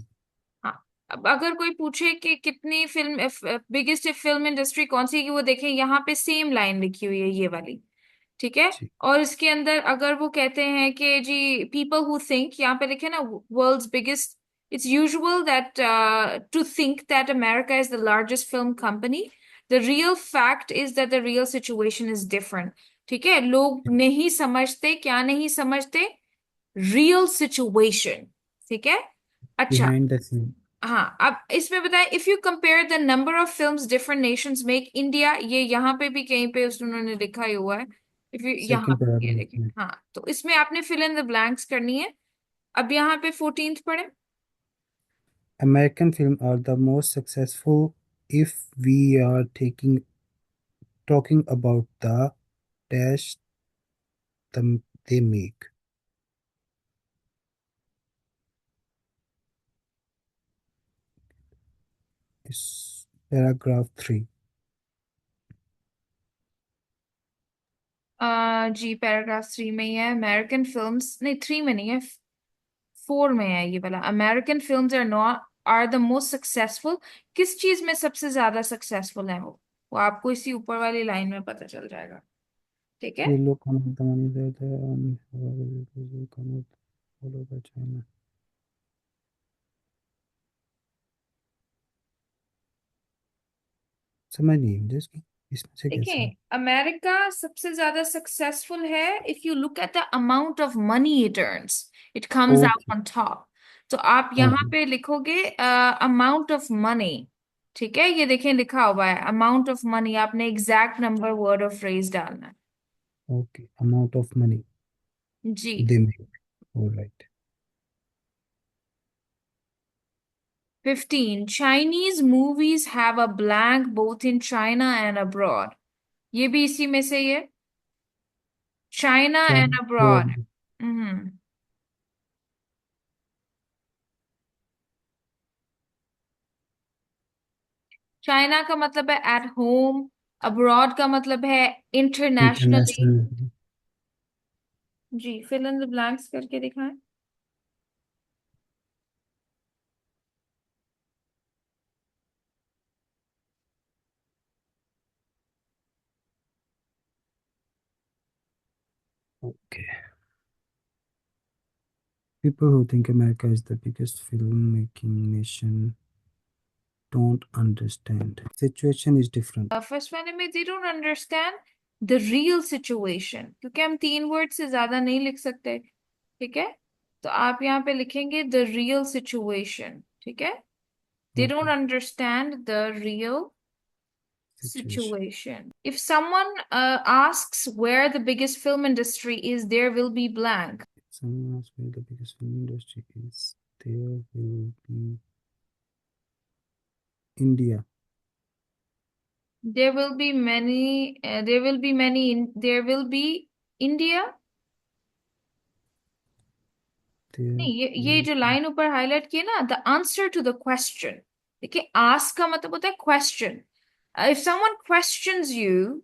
हाँ, अब अगर कोई पूछे कि कितनी फिल्म बिगेस्ट फिल्म इंडस्ट्री कौन सी है, कि वो देखें यहाँ पे सेम लाइन लिखी हुई है ये वाली। ठीक है। जी, और इसके अंदर अगर वो कहते हैं कि जी पीपल हु थिंक, यहाँ पे लिखे ना world's biggest, it's usual that to think that America is the largest film company. The real fact is that the real situation is different. ठीक है, लोग नहीं समझते, क्या नहीं समझते? Real situation. ठीक है। अच्छा, behind the scene. हाँ, अब इसमें बताएं, if you compare the number of films different Nations make India, ये यहाँ पे भी कहीं पे उन्होंने लिखा ही हुआ है। इफ यू यहाँ Second पे ये paragraph देखें, में. हाँ, तो इसमें आपने फिल इन द ब्लैंक्स करनी है। अब यहाँ पे 14th पढ़े। American films are the most successful if we are talking about the dash they make. It's paragraph 3. जी पैराग्राफ 3 में ही है। अमेरिकन फिल्म्स, नहीं 3 में नहीं है, 4 में है ये वाला। American films are the most successful. किस चीज में सबसे ज्यादा सक्सेसफुल है वो आपको इसी ऊपर वाली लाइन में पता चल जाएगा। ठीक है। ये लोग कौन कमाने देते हैं कौन फॉलो बाय चाइना। समझ नहीं मुझे इसकी, इसमें से कैसे। देखिए अमेरिका सबसे ज्यादा सक्सेसफुल है if you look at the amount of money it earns, it comes okay. Out on top. तो आप यहाँ ओके। पे लिखोगे अमाउंट ऑफ मनी। ठीक है, ये देखें लिखा हुआ है अमाउंट ऑफ मनी, आपने एग्जैक्ट नंबर वर्ड और फ्रेज डालना है। ओके, अमाउंट ऑफ मनी जी। They make. Alright. 15 Chinese movies have a blank both in China and abroad। ये भी इसी में से ही है, China and abroad। हम्म। चाइना का मतलब है एट होम, अब्रॉड का मतलब है इंटरनेशनली। इंटरनेशनल। जी, फिल इन द ब्लैंक्स करके दिखाएं। Okay. People who think America is the biggest filmmaking nation don't understand. Situation is different. First वाले में they don't understand the real situation, क्योंकि हम 3 वर्ड से ज्यादा नहीं लिख सकते। ठीक है, तो आप यहाँ पे लिखेंगे द रियल सिचुएशन। ठीक है, they don't Okay. understand the real Situation. situation. If someone asks where the biggest film industry is, there will be blank. Someone asks where the biggest film industry is. There will be India. There will be many, there will be India। There नहीं, ये will जो be. Line ऊपर highlight की है ना, the answer to the question. देखिए ask का मतलब होता है question. If someone questions you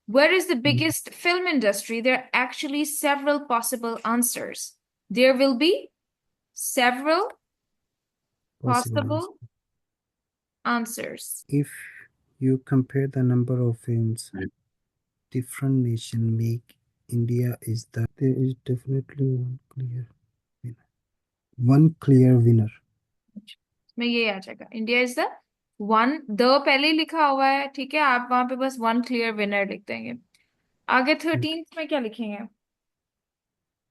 where is the biggest film industry, there are actually several possible answers। There will be several Possible possible answer. answers। If you compare the number of films different nation make, India is the. There is definitely one clear winner. One clear winner. में ये आ जाएगा, India is the one, the पहले ही लिखा हुआ है। ठीक है, आप वहां पे बस वन क्लियर विनर लिख देंगे। आगे Okay. 13 में क्या लिखेंगे।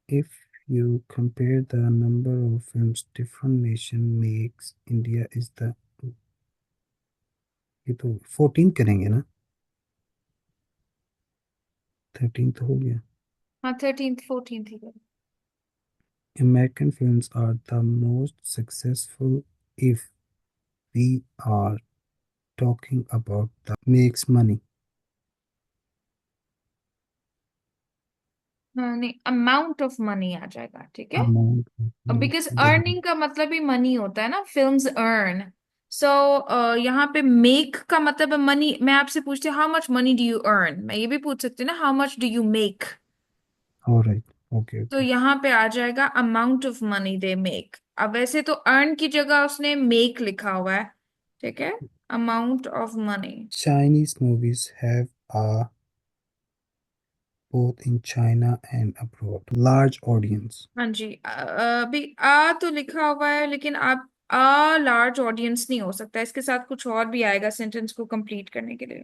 If you compare the number of films different nation makes, India is the. ये तो 14 करेंगे ना, 13 तो हो गया। हाँ 13 14 थी। American films are the most successful if we are talking about the makes money हाँ नहीं, अमाउंट ऑफ मनी आ जाएगा। ठीक है, amount of money. Because earning का मतलब ही मनी होता है ना, फिल्म्स अर्न। सो यहाँ पे मेक का मतलब है मनी। मैं आपसे पूछती हूँ how much money do you earn, मैं ये भी पूछ सकती हूँ ना how much do you make. All right. Okay. तो Okay. यहाँ पे आ जाएगा amount of money they make. अब वैसे तो अर्न की जगह उसने मेक लिखा हुआ है। ठीक है, amount of money. Chinese movies have a both in China and abroad large audience. हाँ जी, अभी आ तो लिखा हुआ है, लेकिन आप आ लार्ज ऑडियंस नहीं हो सकता, इसके साथ कुछ और भी आएगा सेंटेंस को कंप्लीट करने के लिए।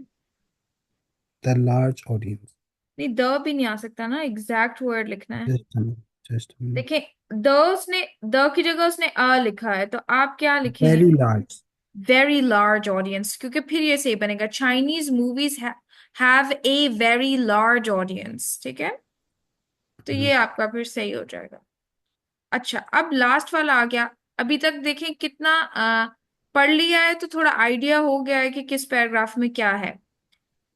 The large audience. नहीं, द भी नहीं आ सकता ना, एग्जैक्ट वर्ड लिखना है। Just a minute. Just a minute. देखिए द, उसने द की जगह उसने अ लिखा है, तो आप क्या लिखेंगे। Very large. Very large audience, क्योंकि फिर ये सही बनेगा Chinese movies have a very large audience. ठीक है, तो ये आपका फिर सही हो जाएगा। अच्छा, अब लास्ट वाला आ गया। अभी तक देखें कितना पढ़ लिया है, तो थोड़ा आइडिया हो गया है कि किस पैराग्राफ में क्या है।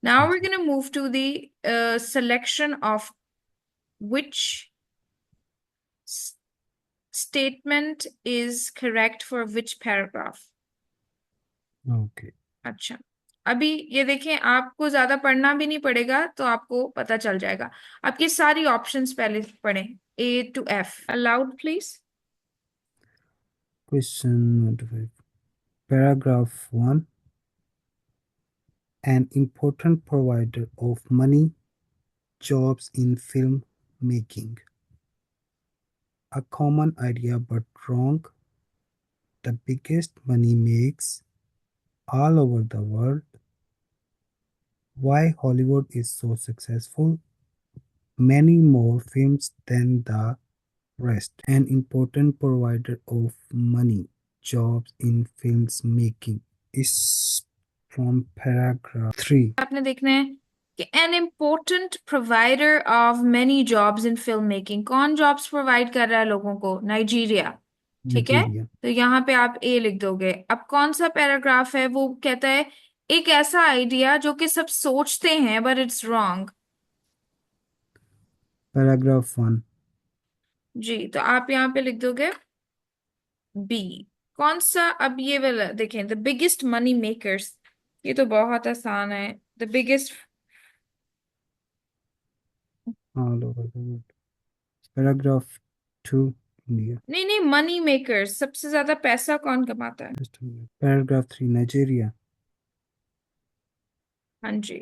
Now we gonna move to the selection of which statement is correct for which paragraph। Okay. अच्छा, अभी ये देखें, आपको ज्यादा पढ़ना भी नहीं पड़ेगा, तो आपको पता चल जाएगा। आपकी सारी ऑप्शंस पहले पढ़ें, A to F, allowed please. Question 25. Paragraph 1. An important provider of money, jobs in film making. A common idea but wrong. The biggest money makes all over the world. Why Hollywood is so successful. Many more films than the rest. An important provider of money, jobs in films making is from paragraph 3. आपने देखना है कि an important provider of many jobs in film making, कौन jobs provide कर रहा है लोगों को? नाइजीरिया। ठीक है, Nigeria. तो यहाँ पे आप ए लिख दोगे। अब कौन सा पैराग्राफ है? वो कहता है एक ऐसा आइडिया जो कि सब सोचते हैं बट इट्स रॉन्ग। Paragraph 1. जी, तो आप यहाँ पे लिख दोगे बी। कौन सा? अब ये वाला देखें, द बिगेस्ट मनी मेकर्स, ये तो बहुत आसान है। The biggest, All over the world. Paragraph 2. India. नहीं नहीं, मनी मेकर्स, सबसे ज्यादा पैसा कौन कमाता है? Just a minute. Paragraph 3. Nigeria. हाँ जी।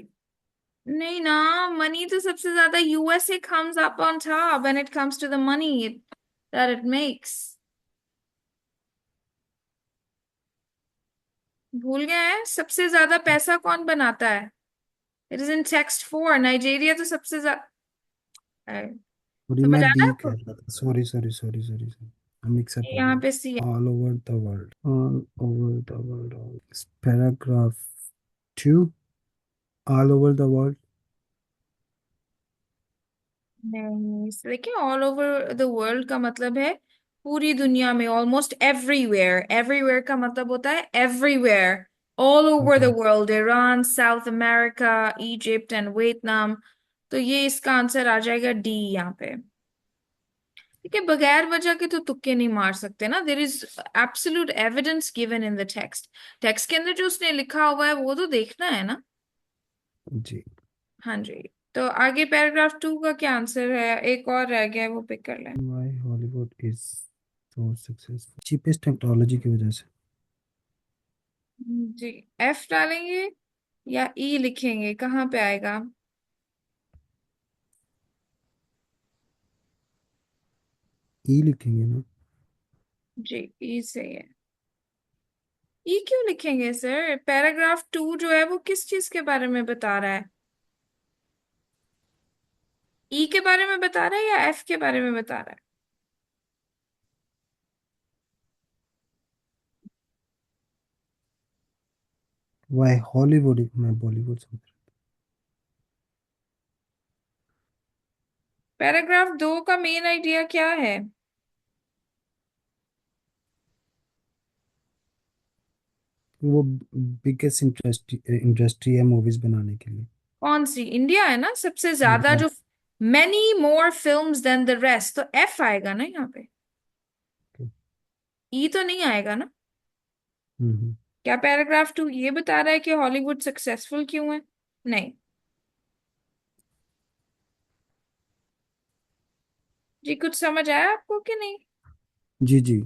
नहीं ना, मनी तो सबसे ज्यादा USA comes up on top when it comes to the money that it makes। भूल गए हैं? सबसे ज्यादा पैसा कौन बनाता है? It is in text 4, Nigeria तो सबसे ज्यादा। Sorry, समझ मैं आ B रहा है कह आपको? रहा था. Sorry. I mix up हो यहाँ गया. पे सी है। All over the world. All over the world. Paragraph 2. All over the world. नहीं, देखिए, ऑल ओवर द वर्ल्ड का मतलब है पूरी दुनिया में, ऑलमोस्ट एवरीवेयर। एवरीवेयर का मतलब होता है everywhere, all over the Okay. World, Iran, south America, Egypt and Vietnam. तो ये इसका आंसर आ जाएगा डी यहाँ पे। ठीक है, बगैर वजह के तो तुक्के नहीं मार सकते ना। There is absolute evidence given in the text. Text के अंदर जो उसने लिखा हुआ है वो तो देखना है ना। जी. हाँ जी। तो आगे पैराग्राफ 2 का क्या आंसर है? एक और रह गया है, वो पिक कर लें। Why Hollywood is so successful? Cheapest technology की वजह से. जी, एफ डालेंगे या ई लिखेंगे? कहाँ पे आएगा? E लिखेंगे ना. जी, ई सही है। ई क्यों लिखेंगे सर? पैराग्राफ 2 जो है वो किस चीज के बारे में बता रहा है? ई के बारे में बता रहा है या एफ के बारे में बता रहा है? Why Hollywood? मैं बॉलीवुड समझ रहा. पैराग्राफ 2 का मेन आइडिया क्या है? वो बिगेस्ट इंडस्ट्री है मूवीज बनाने के लिए. कौन सी? इंडिया है ना सबसे ज्यादा, इंडिया. जो many more films than the rest, तो एफ आएगा ना यहाँ पे। ई तो नहीं आएगा ना। हम्म. क्या पैराग्राफ 2 ये बता रहा है कि हॉलीवुड सक्सेसफुल क्यों है? नहीं। जी, कुछ समझ आया आपको कि नहीं? जी.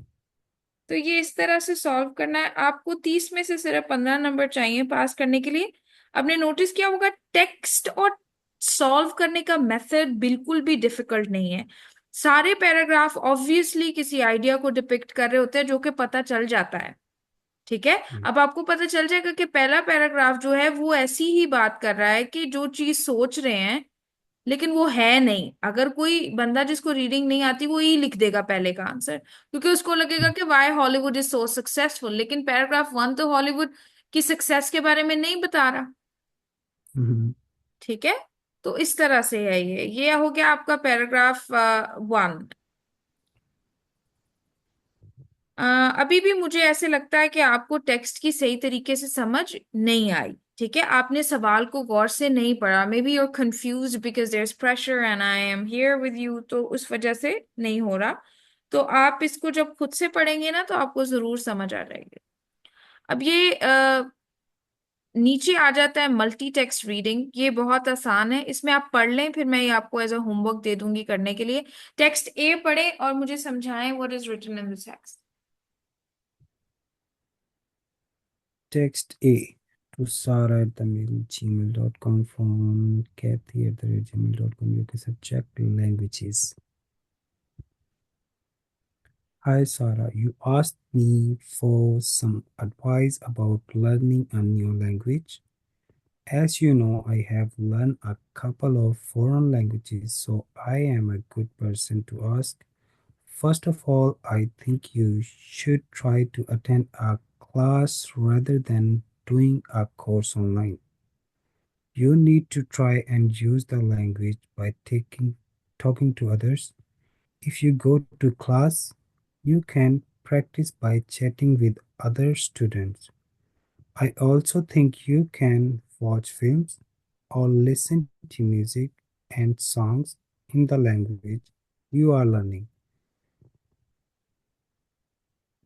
तो ये इस तरह से सॉल्व करना है आपको। 30 में से सिर्फ 15 नंबर चाहिए पास करने के लिए। आपने नोटिस किया होगा टेक्स्ट और सॉल्व करने का मेथड बिल्कुल भी डिफिकल्ट नहीं है। सारे पैराग्राफ ऑब्वियसली किसी आइडिया को डिपिक्ट कर रहे होते हैं जो कि पता चल जाता है। ठीक है, अब आपको पता चल जाएगा कि पहला पैराग्राफ जो है वो ऐसी ही बात कर रहा है कि जो चीज सोच रहे हैं लेकिन वो है नहीं। अगर कोई बंदा जिसको रीडिंग नहीं आती वो ही लिख देगा पहले का आंसर, क्योंकि उसको लगेगा कि why Hollywood is so successful, लेकिन पैराग्राफ 1 तो हॉलीवुड की सक्सेस के बारे में नहीं बता रहा। हम्म. ठीक है, तो इस तरह से है ये हो गया आपका पैराग्राफ 1। अभी भी मुझे ऐसे लगता है कि आपको टेक्स्ट की सही तरीके से समझ नहीं आई। ठीक है, आपने सवाल को गौर से नहीं पढ़ा। Maybe your confuse because there is pressure and I am here with you, तो उस वजह से नहीं हो रहा। तो आप इसको जब खुद से पढ़ेंगे ना तो आपको जरूर समझ आ जाएगी। अब ये नीचे आ जाता है मल्टी टेक्स्ट रीडिंग। ये बहुत आसान है, इसमें आप पढ़ लें, फिर मैं ये आपको एज अ होमवर्क दे दूंगी करने के लिए। टेक्स्ट ए पढ़े और मुझे समझाएं what is written in this text. Text A to Sara@gmail.com from Kathy@gmail.com. You can subject languages. Hi Sarah, you asked me for some advice about learning a new language. As you know, I have learned a couple of foreign languages, so I am a good person to ask. First of all, I think you should try to attend a class rather than doing a course online. You need to try and use the language by talking to others. If you go to class, you can practice by chatting with other students. I also think you can watch films or listen to music and songs in the language you are learning.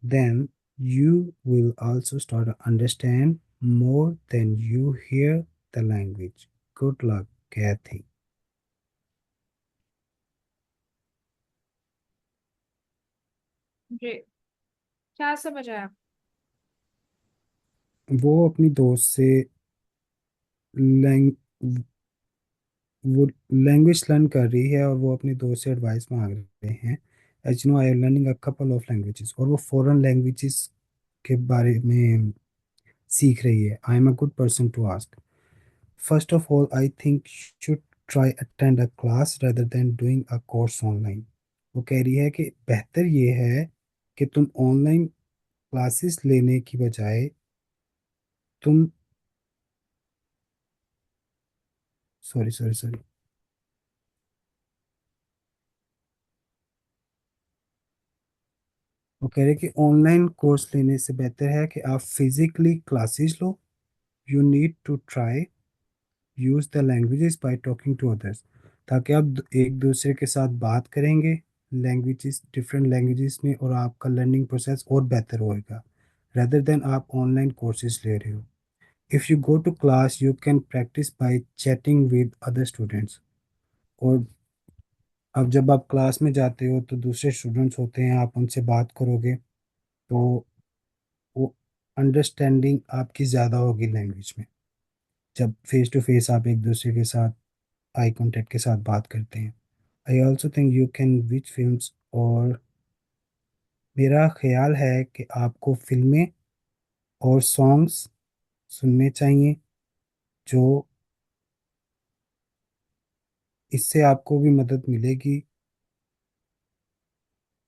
Then you will also start to understand more than you hear the language. Good luck, Kathy. जी, क्या समझ आया? वो अपनी दोस्त से Lang वो language learn कर रही है और वो अपने दोस्त से एडवाइस मांग रहे हैं। As you know I am learning a couple of languages और वो फॉरेन लैंग्वेजेस के बारे में सीख रही है। I am a good person to ask. First of all I think should try attend a class rather than doing a course online. वो कह रही है कि बेहतर ये है कि तुम ऑनलाइन क्लासेस लेने की बजाय तुम सॉरी सॉरी सॉरी वो कह रहे कि ऑनलाइन कोर्स लेने से बेहतर है कि आप फिजिकली क्लासेस लो। You need to try use the languages by talking to others, ताकि आप एक दूसरे के साथ बात करेंगे लैंग्वेजेस डिफरेंट लैंग्वेजेस में और आपका लर्निंग प्रोसेस और बेहतर होएगा rather देन आप ऑनलाइन कोर्सेज ले रहे हो। If you go to class you can practise by chatting with other students. और अब जब आप क्लास में जाते हो तो दूसरे स्टूडेंट्स होते हैं, आप उनसे बात करोगे तो वो अंडरस्टैंडिंग आपकी ज़्यादा होगी लैंग्वेज में, जब फेस टू फेस आप एक दूसरे के साथ आई कांटेक्ट के साथ बात करते हैं। I also think you can which films और मेरा ख्याल है कि आपको फिल्में और सॉन्ग्स सुनने चाहिए, जो इससे आपको भी मदद मिलेगी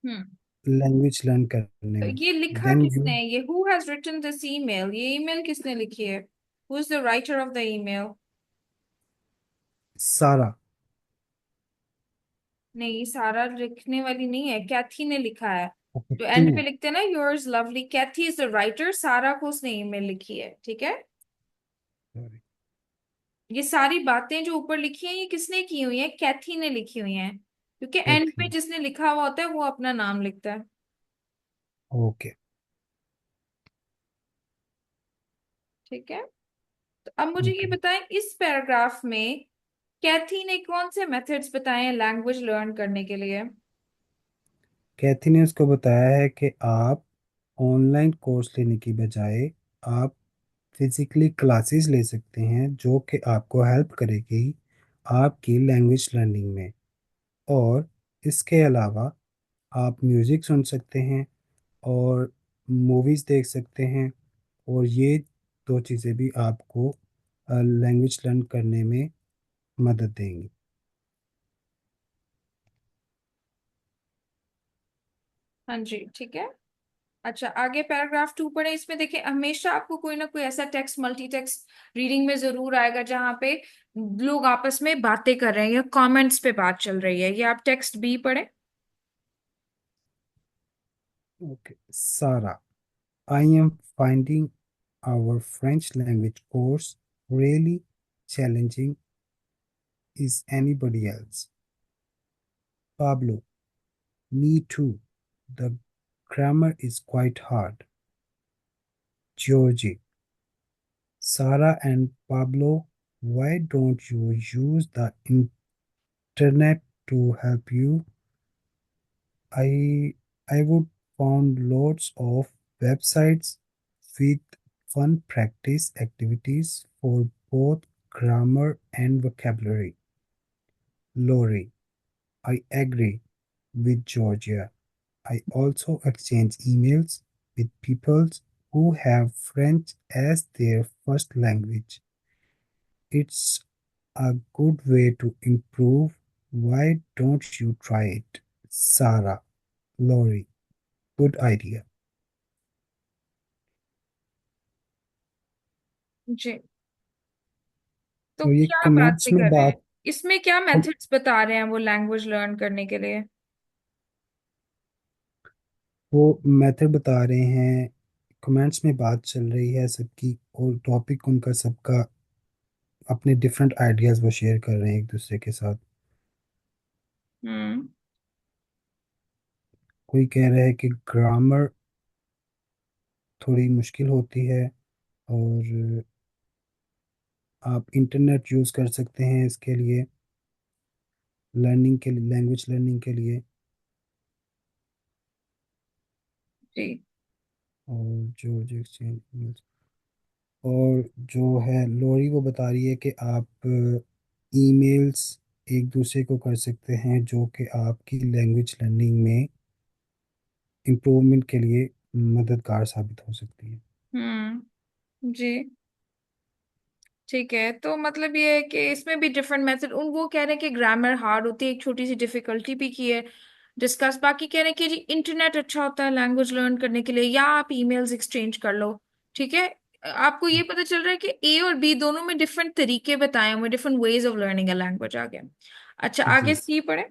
हम्म। लैंग्वेज लर्न करने तो में। ये लिखा देन यू किसने? ये who has written this email? ये ईमेल किसने लिखी है? Who is the writer of the email? Sara नहीं, सारा लिखने वाली नहीं है, कैथी ने लिखा है। जो टू एंड पे लिखते हैं ना, yours lovely, Kathy is the writer, Sara को उसने ईमेल लिखी है, ठीक है। सॉरी ये सारी बातें जो ऊपर लिखी हैं, ये किसने की हुई है? कैथी ने लिखी हुई हैं, क्योंकि एंड पे कैथी जिसने लिखा हुआ होता है वो अपना नाम लिखता है। ओके ठीक है। तो अब मुझे ये ओके बताएं, इस पैराग्राफ में कैथी ने कौन से मेथड्स बताए हैं लैंग्वेज लर्न करने के लिए? कैथी ने उसको बताया है कि आप ऑनलाइन कोर्स लेने की बजाय आप फिजिकली क्लासेस ले सकते हैं जो कि आपको हेल्प करेगी आपकी लैंग्वेज लर्निंग में। और इसके अलावा आप म्यूज़िक सुन सकते हैं और मूवीज़ देख सकते हैं, और ये दो चीज़ें भी आपको लैंग्वेज लर्न करने में मदद देंगी। हाँ जी, ठीक है। अच्छा, आगे पैराग्राफ 2 पढ़े। इसमें देखिए, हमेशा आपको कोई ना कोई ऐसा टेक्स्ट, मल्टी टेक्स्ट रीडिंग में जरूर आएगा जहां पे लोग आपस में बातें कर रहे हैं या कमेंट्स पे बात चल रही है। ये आप टेक्स्ट बी पढ़े। ओके सारा, I am finding our French language course really challenging. Is anybody else? Pablo, me too. The grammar is quite hard. Georgie, Sarah and Pablo, why don't you use the internet to help you? I I would found lots of websites with fun practice activities for both grammar and vocabulary. Lori, I agree with Georgia. I also exchange emails with people who have French as their first language. It's a good way to improve. Why don't you try it? Sarah, Lori, good idea. जी, तो और ये क्या comments बातें में कर रहे हैं? बात इसमें क्या मेथड्स बता रहे हैं वो लैंग्वेज लर्न करने के लिए? वो मेथड बता रहे हैं, कमेंट्स में बात चल रही है सबकी और टॉपिक उनका सबका अपने डिफरेंट आइडियाज वो शेयर कर रहे हैं एक दूसरे के साथ। हम्म। कोई कह रहा है कि ग्रामर थोड़ी मुश्किल होती है और आप इंटरनेट यूज़ कर सकते हैं इसके लिए, लर्निंग के लिए, लैंग्वेज लर्निंग के लिए। जी। और जॉर्ज एक्सचेंज और जो है लोरी वो बता रही है कि आप ईमेल्स एक दूसरे को कर सकते हैं जो कि आपकी लैंग्वेज लर्निंग में इम्प्रूवमेंट के लिए मददगार साबित हो सकती है। जी, ठीक है। तो मतलब ये है कि इसमें भी डिफरेंट मेथड, उन वो कह रहे हैं कि ग्रामर हार्ड होती है, एक छोटी सी डिफिकल्टी भी की है डिस्कस। बाकी कह रहे हैं कि जी इंटरनेट अच्छा होता है लैंग्वेज लर्न करने के लिए, या आप ईमेल्स एक्सचेंज कर लो। ठीक है। आपको ये पता चल रहा है कि ए और बी दोनों में डिफरेंट तरीके बताए हुए, different ways of learning a language आगे। अच्छा, आगे जी। सी पढ़े।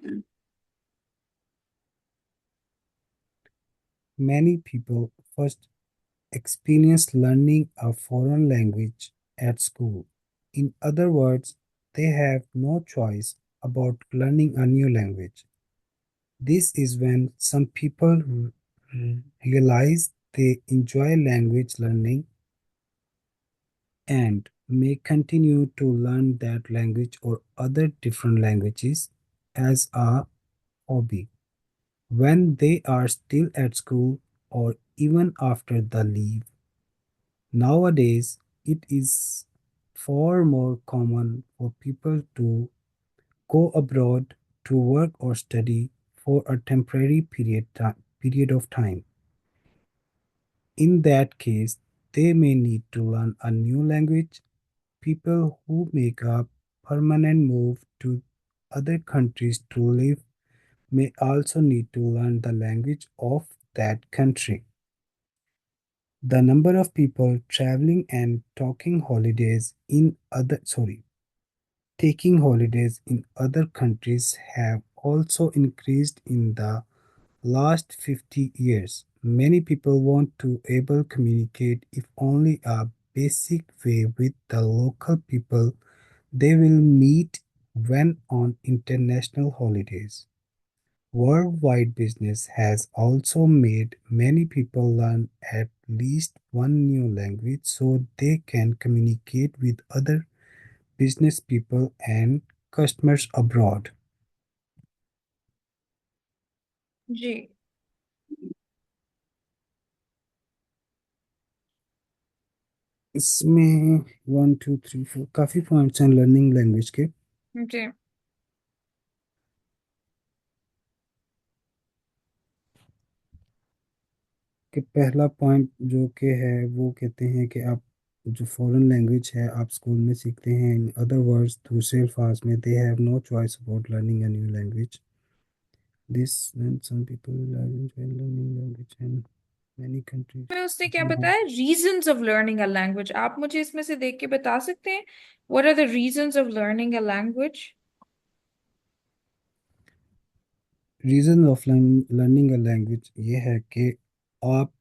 Many people first experience learning a foreign language at school. In other words, they have no choice about learning a new language. This is when some people realize they enjoy language learning and may continue to learn that language or other different languages as a hobby when they are still at school or even after the leave. Nowadays, it is far more common for people to go abroad to work or study for a temporary period of time. In that case, they may need to learn a new language. People who make a permanent move to other countries to live may also need to learn the language of that country. The number of people traveling and taking holidays in other countries have also increased in the last 50 years. Many people want to able communicate if only a basic way with the local people they will meet when on international holidays. Worldwide business has also made many people learn at least one new language so they can communicate with other business people and customers abroad. जी। इसमें 1 2 3 4 काफी points हैं learning language के। जी। कि पहला point जो कि है वो कहते हैं कि आप जो फॉरेन लैंग्वेज है आप स्कूल में सीखते हैं, इन अदर वर्ड्स दूसरे अल्फाज में they have no choice about learning a new language. This when some people enjoy learning language in many countries. में उसने क्या बताया, reasons of learning a language? आप मुझे इसमें से देख के बता सकते हैं what are the reasons of learning a language? Reason of learning a language ये है कि आप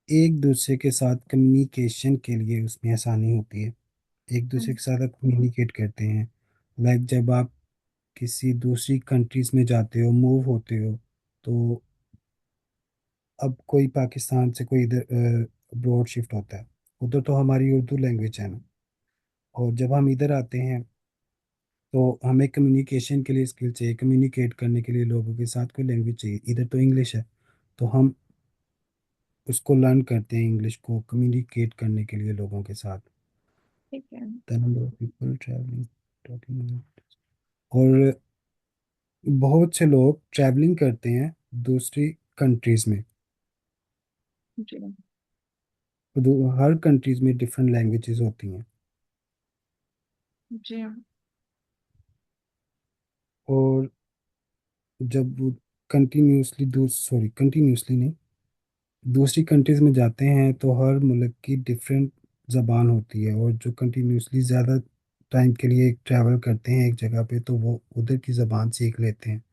एक दूसरे के साथ कम्युनिकेशन के लिए उसमें आसानी होती है। एक दूसरे के साथ आप कम्युनिकेट करते हैं। लाइक जब आप किसी दूसरी कंट्रीज में जाते हो, मूव होते हो, तो अब कोई पाकिस्तान से कोई इधर अब्रॉड शिफ्ट होता है, उधर तो हमारी उर्दू लैंग्वेज है ना, और जब हम इधर आते हैं तो हमें कम्युनिकेशन के लिए स्किल चाहिए, कम्युनिकेट करने के लिए लोगों के साथ कोई लैंग्वेज चाहिए। इधर तो इंग्लिश है, तो हम उसको लर्न करते हैं, इंग्लिश को कम्युनिकेट करने के लिए लोगों के साथ। ठीक है। The number of people travelling talking. और बहुत से लोग ट्रैवलिंग करते हैं दूसरी कंट्रीज में। जी। हर कंट्रीज में डिफरेंट लैंग्वेजेस होती हैं। जी। और जब वो कंटिन्यूसली नहीं, दूसरी कंट्रीज में जाते हैं तो हर मुल्क की डिफरेंट ज़बान होती है, और जो कंटिन्यूसली ज़्यादा टाइम के लिए ट्रैवल करते हैं एक जगह पे, तो वो उधर की ज़बान सीख लेते हैं,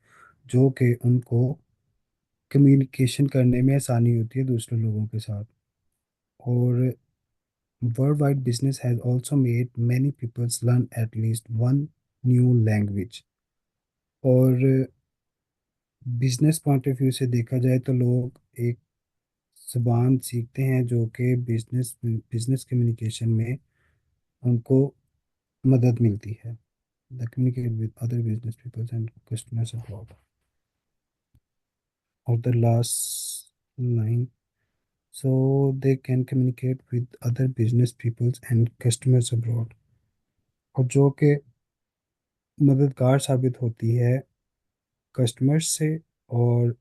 जो कि उनको कम्युनिकेशन करने में आसानी होती है दूसरे लोगों के साथ। और world wide business has also made many peoples learn at least one new language. और बिजनेस पॉइंट ऑफ व्यू से देखा जाए तो लोग एक ज़बान सीखते हैं जो कि बिजनेस बिजनेस कम्युनिकेशन में उनको मदद मिलती है। The communicate with other business peoples and customers abroad. और the last line, so they can communicate with other business peoples and customers abroad। और जो कि मददगार साबित होती है कस्टमर्स से, और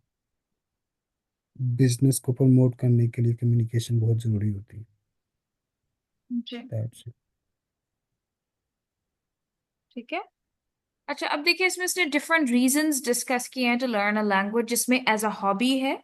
बिजनेस को प्रमोट करने के लिए कम्युनिकेशन बहुत ज़रूरी होती है। जी। That's it। ठीक है। अच्छा, अब देखिए इसमें इसने डिफरेंट रीजंस डिस्कस किए हैं टू लर्न अ लैंग्वेज, जिसमें एज अ हॉबी है,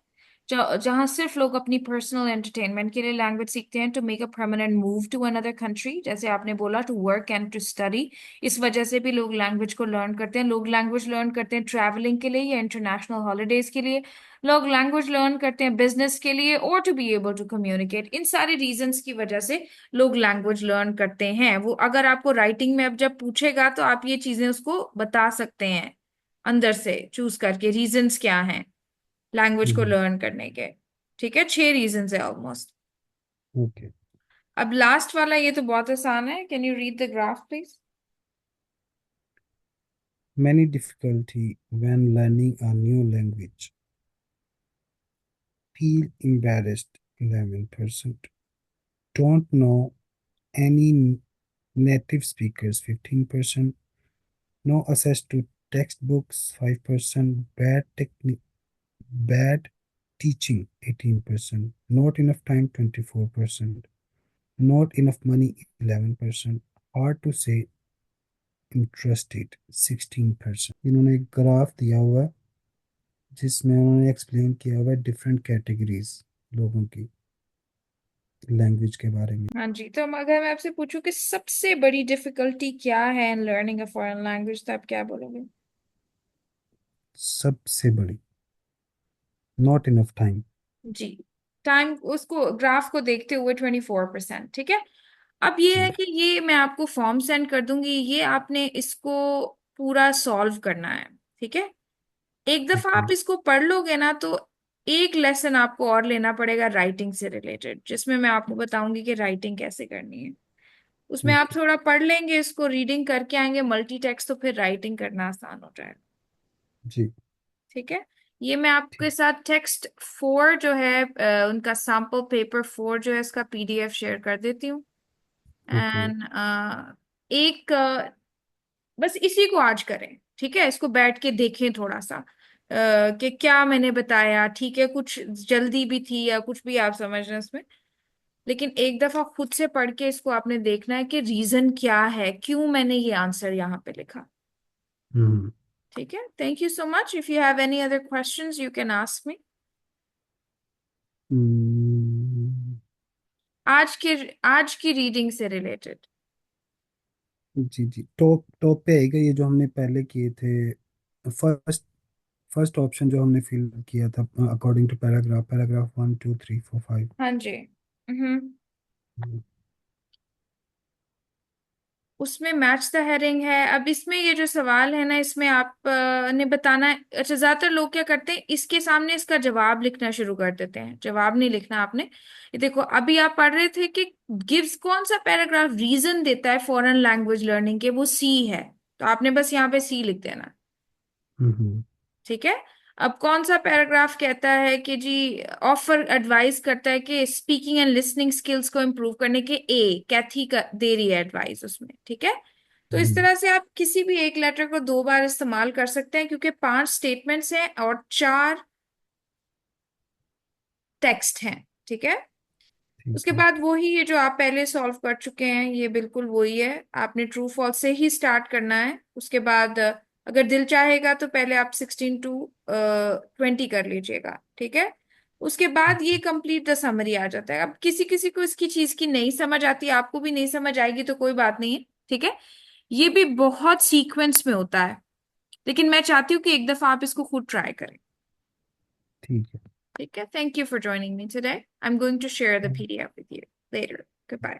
जहाँ सिर्फ लोग अपनी पर्सनल एंटरटेनमेंट के लिए लैंग्वेज सीखते हैं, to make a permanent move to another country, जैसे आपने बोला to work and to study. इस वजह से भी लोग लैंग्वेज को लर्न करते हैं। लोग लैंग्वेज लर्न करते हैं ट्रैवलिंग के लिए या इंटरनेशनल हॉलीडेज के लिए। लोग लैंग्वेज लर्न करते हैं बिजनेस के लिए और to be able to communicate. इन सारे रीजंस की वजह से लोग लैंग्वेज लर्न करते हैं। वो अगर आपको राइटिंग में अब जब पूछेगा तो आप ये चीजें उसको बता सकते हैं अंदर से चूज करके, रीजंस क्या हैं लैंग्वेज को हम्म। लर्न करने के। ठीक है, 6 रीजंस है ऑलमोस्ट। ओके। अब लास्ट वाला ये तो बहुत आसान है, can you read the graph please? Many difficulty when learning a new language. Feel embarrassed 11%. Don't know any native speakers 15%. No access to textbooks 5%. Bad teaching 18%. Not enough time 24%. Not enough money 11%. Hard to say interested 16%। इन्होंने एक graph दिया हुआ है जिसमें उन्होंने explain किया हुआ है डिफरेंट कैटेगरीज लोगों की लैंग्वेज के बारे में। हाँ जी, तो अगर मैं आपसे पूछूं कि सबसे बड़ी डिफिकल्टी क्या है in learning a foreign language, तो आप क्या बोलोगे? सबसे बड़ी, नॉट इनफ टाइम। जी। टाइम, उसको ग्राफ को देखते हुए 24%। ठीक है। अब ये है जी। कि ये मैं आपको फॉर्म सेंड कर दूंगी, ये आपने इसको पूरा सॉल्व करना है। ठीक है। एक दफा ओके। आप इसको पढ़ लोगे ना तो एक लेसन आपको और लेना पड़ेगा राइटिंग से रिलेटेड, जिसमें मैं आपको बताऊंगी कि राइटिंग कैसे करनी है। उसमें आप ओके। थोड़ा पढ़ लेंगे, इसको रीडिंग करके आएंगे मल्टी टेक्स्ट, तो फिर राइटिंग करना आसान हो जाएगा। जी। ठीक है। ये मैं आपके ठीक। साथ टेक्स्ट 4 जो है, उनका सैम्पल पेपर 4 जो है, इसका पीडीएफ शेयर कर देती हूँ। ओके। एंड एक बस इसी को आज करें। ठीक है, इसको बैठ के देखें थोड़ा सा, कि क्या मैंने बताया ठीक है, कुछ जल्दी भी थी या कुछ भी आप समझ रहे हैं इसमें, लेकिन एक दफा खुद से पढ़ के इसको आपने देखना है कि रीजन क्या है, क्यों मैंने ये आंसर यहाँ पे लिखा। हम्म। ठीक है, thank you so much. If you have any other questions you can ask me. Hmm. आज की रीडिंग से रिलेटेड। जी जी, टॉप टॉप पे आएगा ये जो हमने पहले किए थे। फर्स्ट फर्स्ट ऑप्शन जो हमने फिल किया था अकॉर्डिंग टू पैराग्राफ, पैराग्राफ 1 2 3 4 5। हाँ जी। हम्म। उसमें मैच द हेडिंग है। अब इसमें ये जो सवाल है ना, इसमें आप ने बताना है। अच्छा, ज्यादातर लोग क्या करते हैं, इसके सामने इसका जवाब लिखना शुरू कर देते हैं। जवाब नहीं लिखना आपने। ये देखो, अभी आप पढ़ रहे थे कि गिव्स, कौन सा पैराग्राफ रीजन देता है फॉरेन लैंग्वेज लर्निंग के, वो सी है। तो आपने बस यहाँ पे सी लिख देना। हम्म। ठीक है। अब कौन सा पैराग्राफ कहता है कि जी, ऑफर एडवाइस करता है कि स्पीकिंग एंड लिसनिंग स्किल्स को इम्प्रूव करने के, ए कैथी का दे रही है एडवाइस उसमें। ठीक है। तो इस हम्म। तरह से आप किसी भी एक लेटर को 2 बार इस्तेमाल कर सकते हैं, क्योंकि 5 स्टेटमेंट्स हैं और 4 टेक्स्ट हैं। ठीक है। ठीक उसके है। बाद वही है जो आप पहले सॉल्व कर चुके हैं, ये बिल्कुल वही है। आपने ट्रू फॉल्स से ही स्टार्ट करना है। उसके बाद अगर दिल चाहेगा तो पहले आप 16 to 20 कर लीजिएगा। ठीक है। उसके बाद ये कंप्लीट द समरी आ जाता है। अब किसी किसी को इसकी चीज की नहीं समझ आती, आपको भी नहीं समझ आएगी तो कोई बात नहीं है। ठीक है। ये भी बहुत सीक्वेंस में होता है, लेकिन मैं चाहती हूँ कि एक दफा आप इसको खुद ट्राई करें। ठीक है। ठीक है। Thank you for joining me today. I'm going to share the PDF with you later. Goodbye.